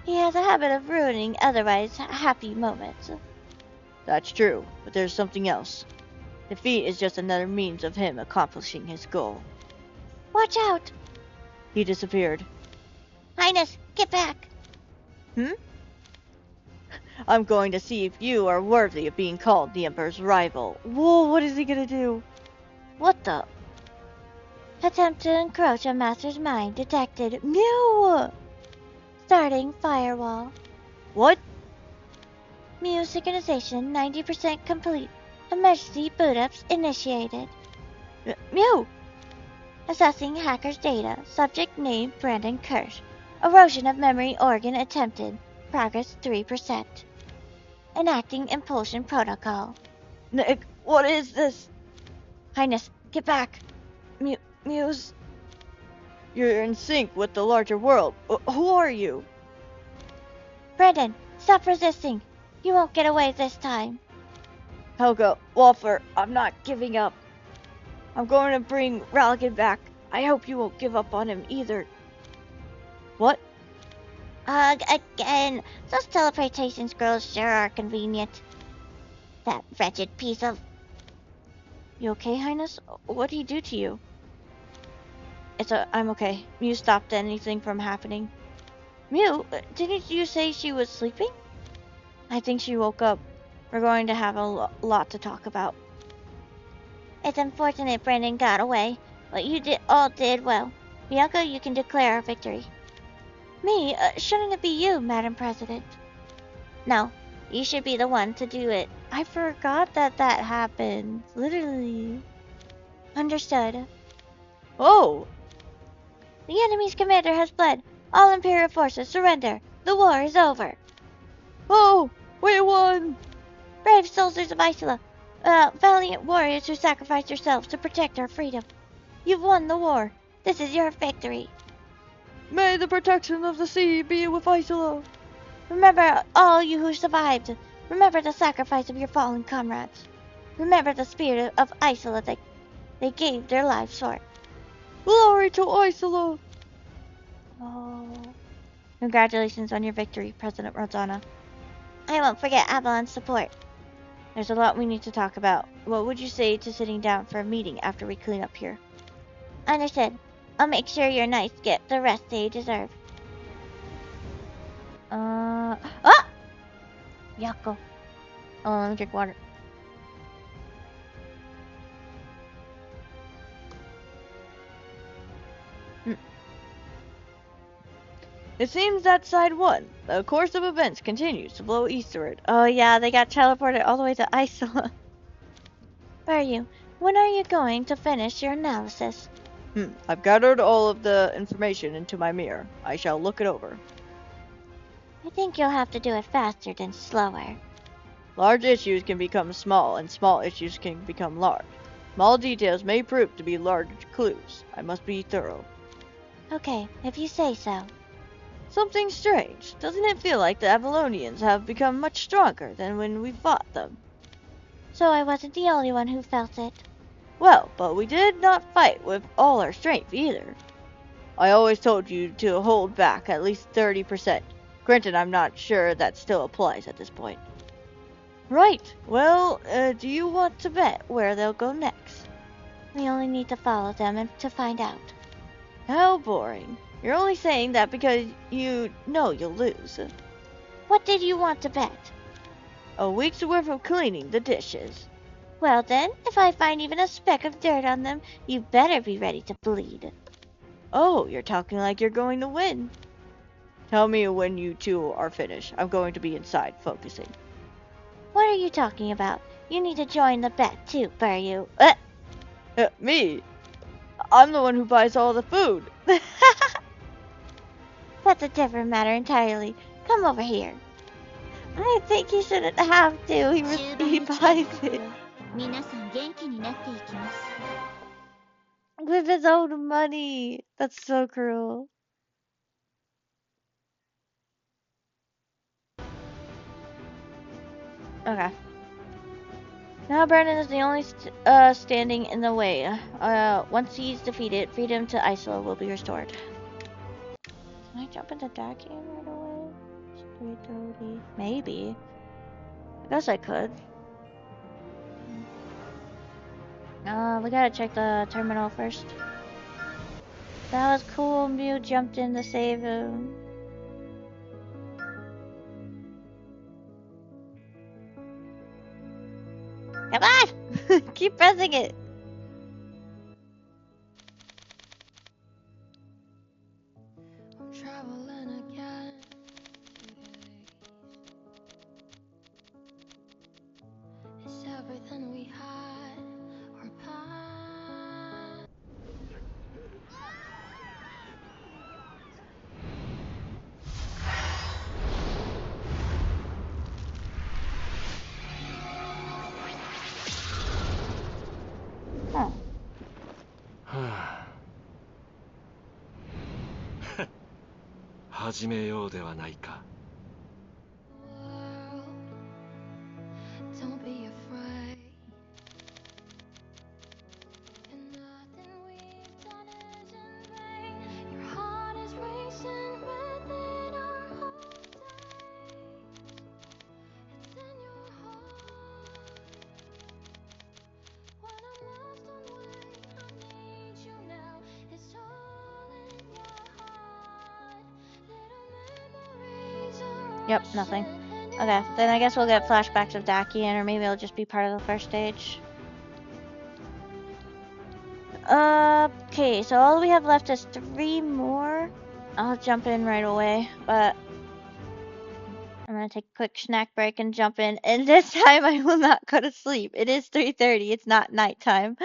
He has a habit of ruining otherwise happy moments. That's true, but there's something else. Defeat is just another means of him accomplishing his goal. Watch out! He disappeared. Highness, get back! I'm going to see if you are worthy of being called the Emperor's rival. Whoa, what is he gonna do? What the? Attempt to encroach on Master's mind detected. Mew! Starting firewall. What? Mew synchronization 90% complete. Emergency boot-ups initiated. Mew! Assessing hacker's data. Subject name Brandon Kirsch. Erosion of memory organ attempted. Progress 3%. Enacting impulsion protocol. Nick, what is this? Highness, get back. Muse. You're in sync with the larger world. Who are you? Brendan, stop resisting. You won't get away this time. Helga, Walfer, I'm not giving up. I'm going to bring Ralligan back. I hope you won't give up on him either. What? Ugh, again. Those teleportation scrolls sure are convenient. That wretched piece of... You okay, Highness? What did he do to you? I'm okay. Mew stopped anything from happening. Mew, didn't you say she was sleeping? I think she woke up. We're going to have a lot to talk about. It's unfortunate Brendan got away, but you all did well. Bianca, you can declare our victory. Me? Shouldn't it be you, Madam President? No, you should be the one to do it. I forgot that happened. Literally. Understood. Oh! The enemy's commander has fled. All Imperial forces surrender. The war is over. Oh! We won! Brave soldiers of Isola. Valiant warriors who sacrificed yourselves to protect our freedom. You've won the war. This is your victory. May the protection of the sea be with Isola. Remember all you who survived. Remember the sacrifice of your fallen comrades. Remember the spirit of Isola that they gave their lives for. Glory to Isola! Oh. Congratulations on your victory, President Roxana. I won't forget Avalon's support. There's a lot we need to talk about. What would you say to sitting down for a meeting after we clean up here? Understood. I'll make sure your knights get the rest they deserve. Ah! Yako. Oh, let me drink water. It seems that side won. The course of events continues to blow eastward. Oh yeah, they got teleported all the way to Isola. Baryu, when are you going to finish your analysis? I've gathered all of the information into my mirror. I shall look it over. I think you'll have to do it faster than slower. Large issues can become small, and small issues can become large. Small details may prove to be large clues. I must be thorough. Okay, if you say so. Something strange. Doesn't it feel like the Avalonians have become much stronger than when we fought them? So I wasn't the only one who felt it. Well, but we did not fight with all our strength either. I always told you to hold back at least 30%. Granted, I'm not sure that still applies at this point. Right. Well, do you want to bet where they'll go next? We only need to follow them and to find out. How boring. You're only saying that because you know you'll lose. What did you want to bet? A week's worth of cleaning the dishes. Well then, if I find even a speck of dirt on them, you better be ready to bleed. Oh, you're talking like you're going to win. Tell me when you two are finished. I'm going to be inside focusing. What are you talking about? You need to join the bet too, Baryu. Me? I'm the one who buys all the food. That's a different matter entirely. Come over here. I think he shouldn't have to. He buys it. 皆さん元気になっていきます。 With his own money. That's so cruel. Okay. Now Brandon is the only standing in the way. Once he's defeated, freedom to Isola will be restored. Can I jump into that game right away? It's 3:30. Maybe. I guess I could. We gotta check the terminal first. That was cool. Mew jumped in to save him. Come on! Keep pressing it. I'm traveling again. It's everything we had or planned. 始めようではないか。 Don't be afraid. And nothing we've done is in vain. Your heart is racing within our whole days. It's in your heart. When I'm lost on way, I need you now. It's all in your heart. Little memories are Yep, nothing. Okay, then I guess we'll get flashbacks of Dakian, or maybe it'll just be part of the first stage. Okay, so all we have left is 3 more. I'll jump in right away, but I'm gonna take a quick snack break and jump in. And this time I will not go to sleep. It is 3:30. It's not nighttime.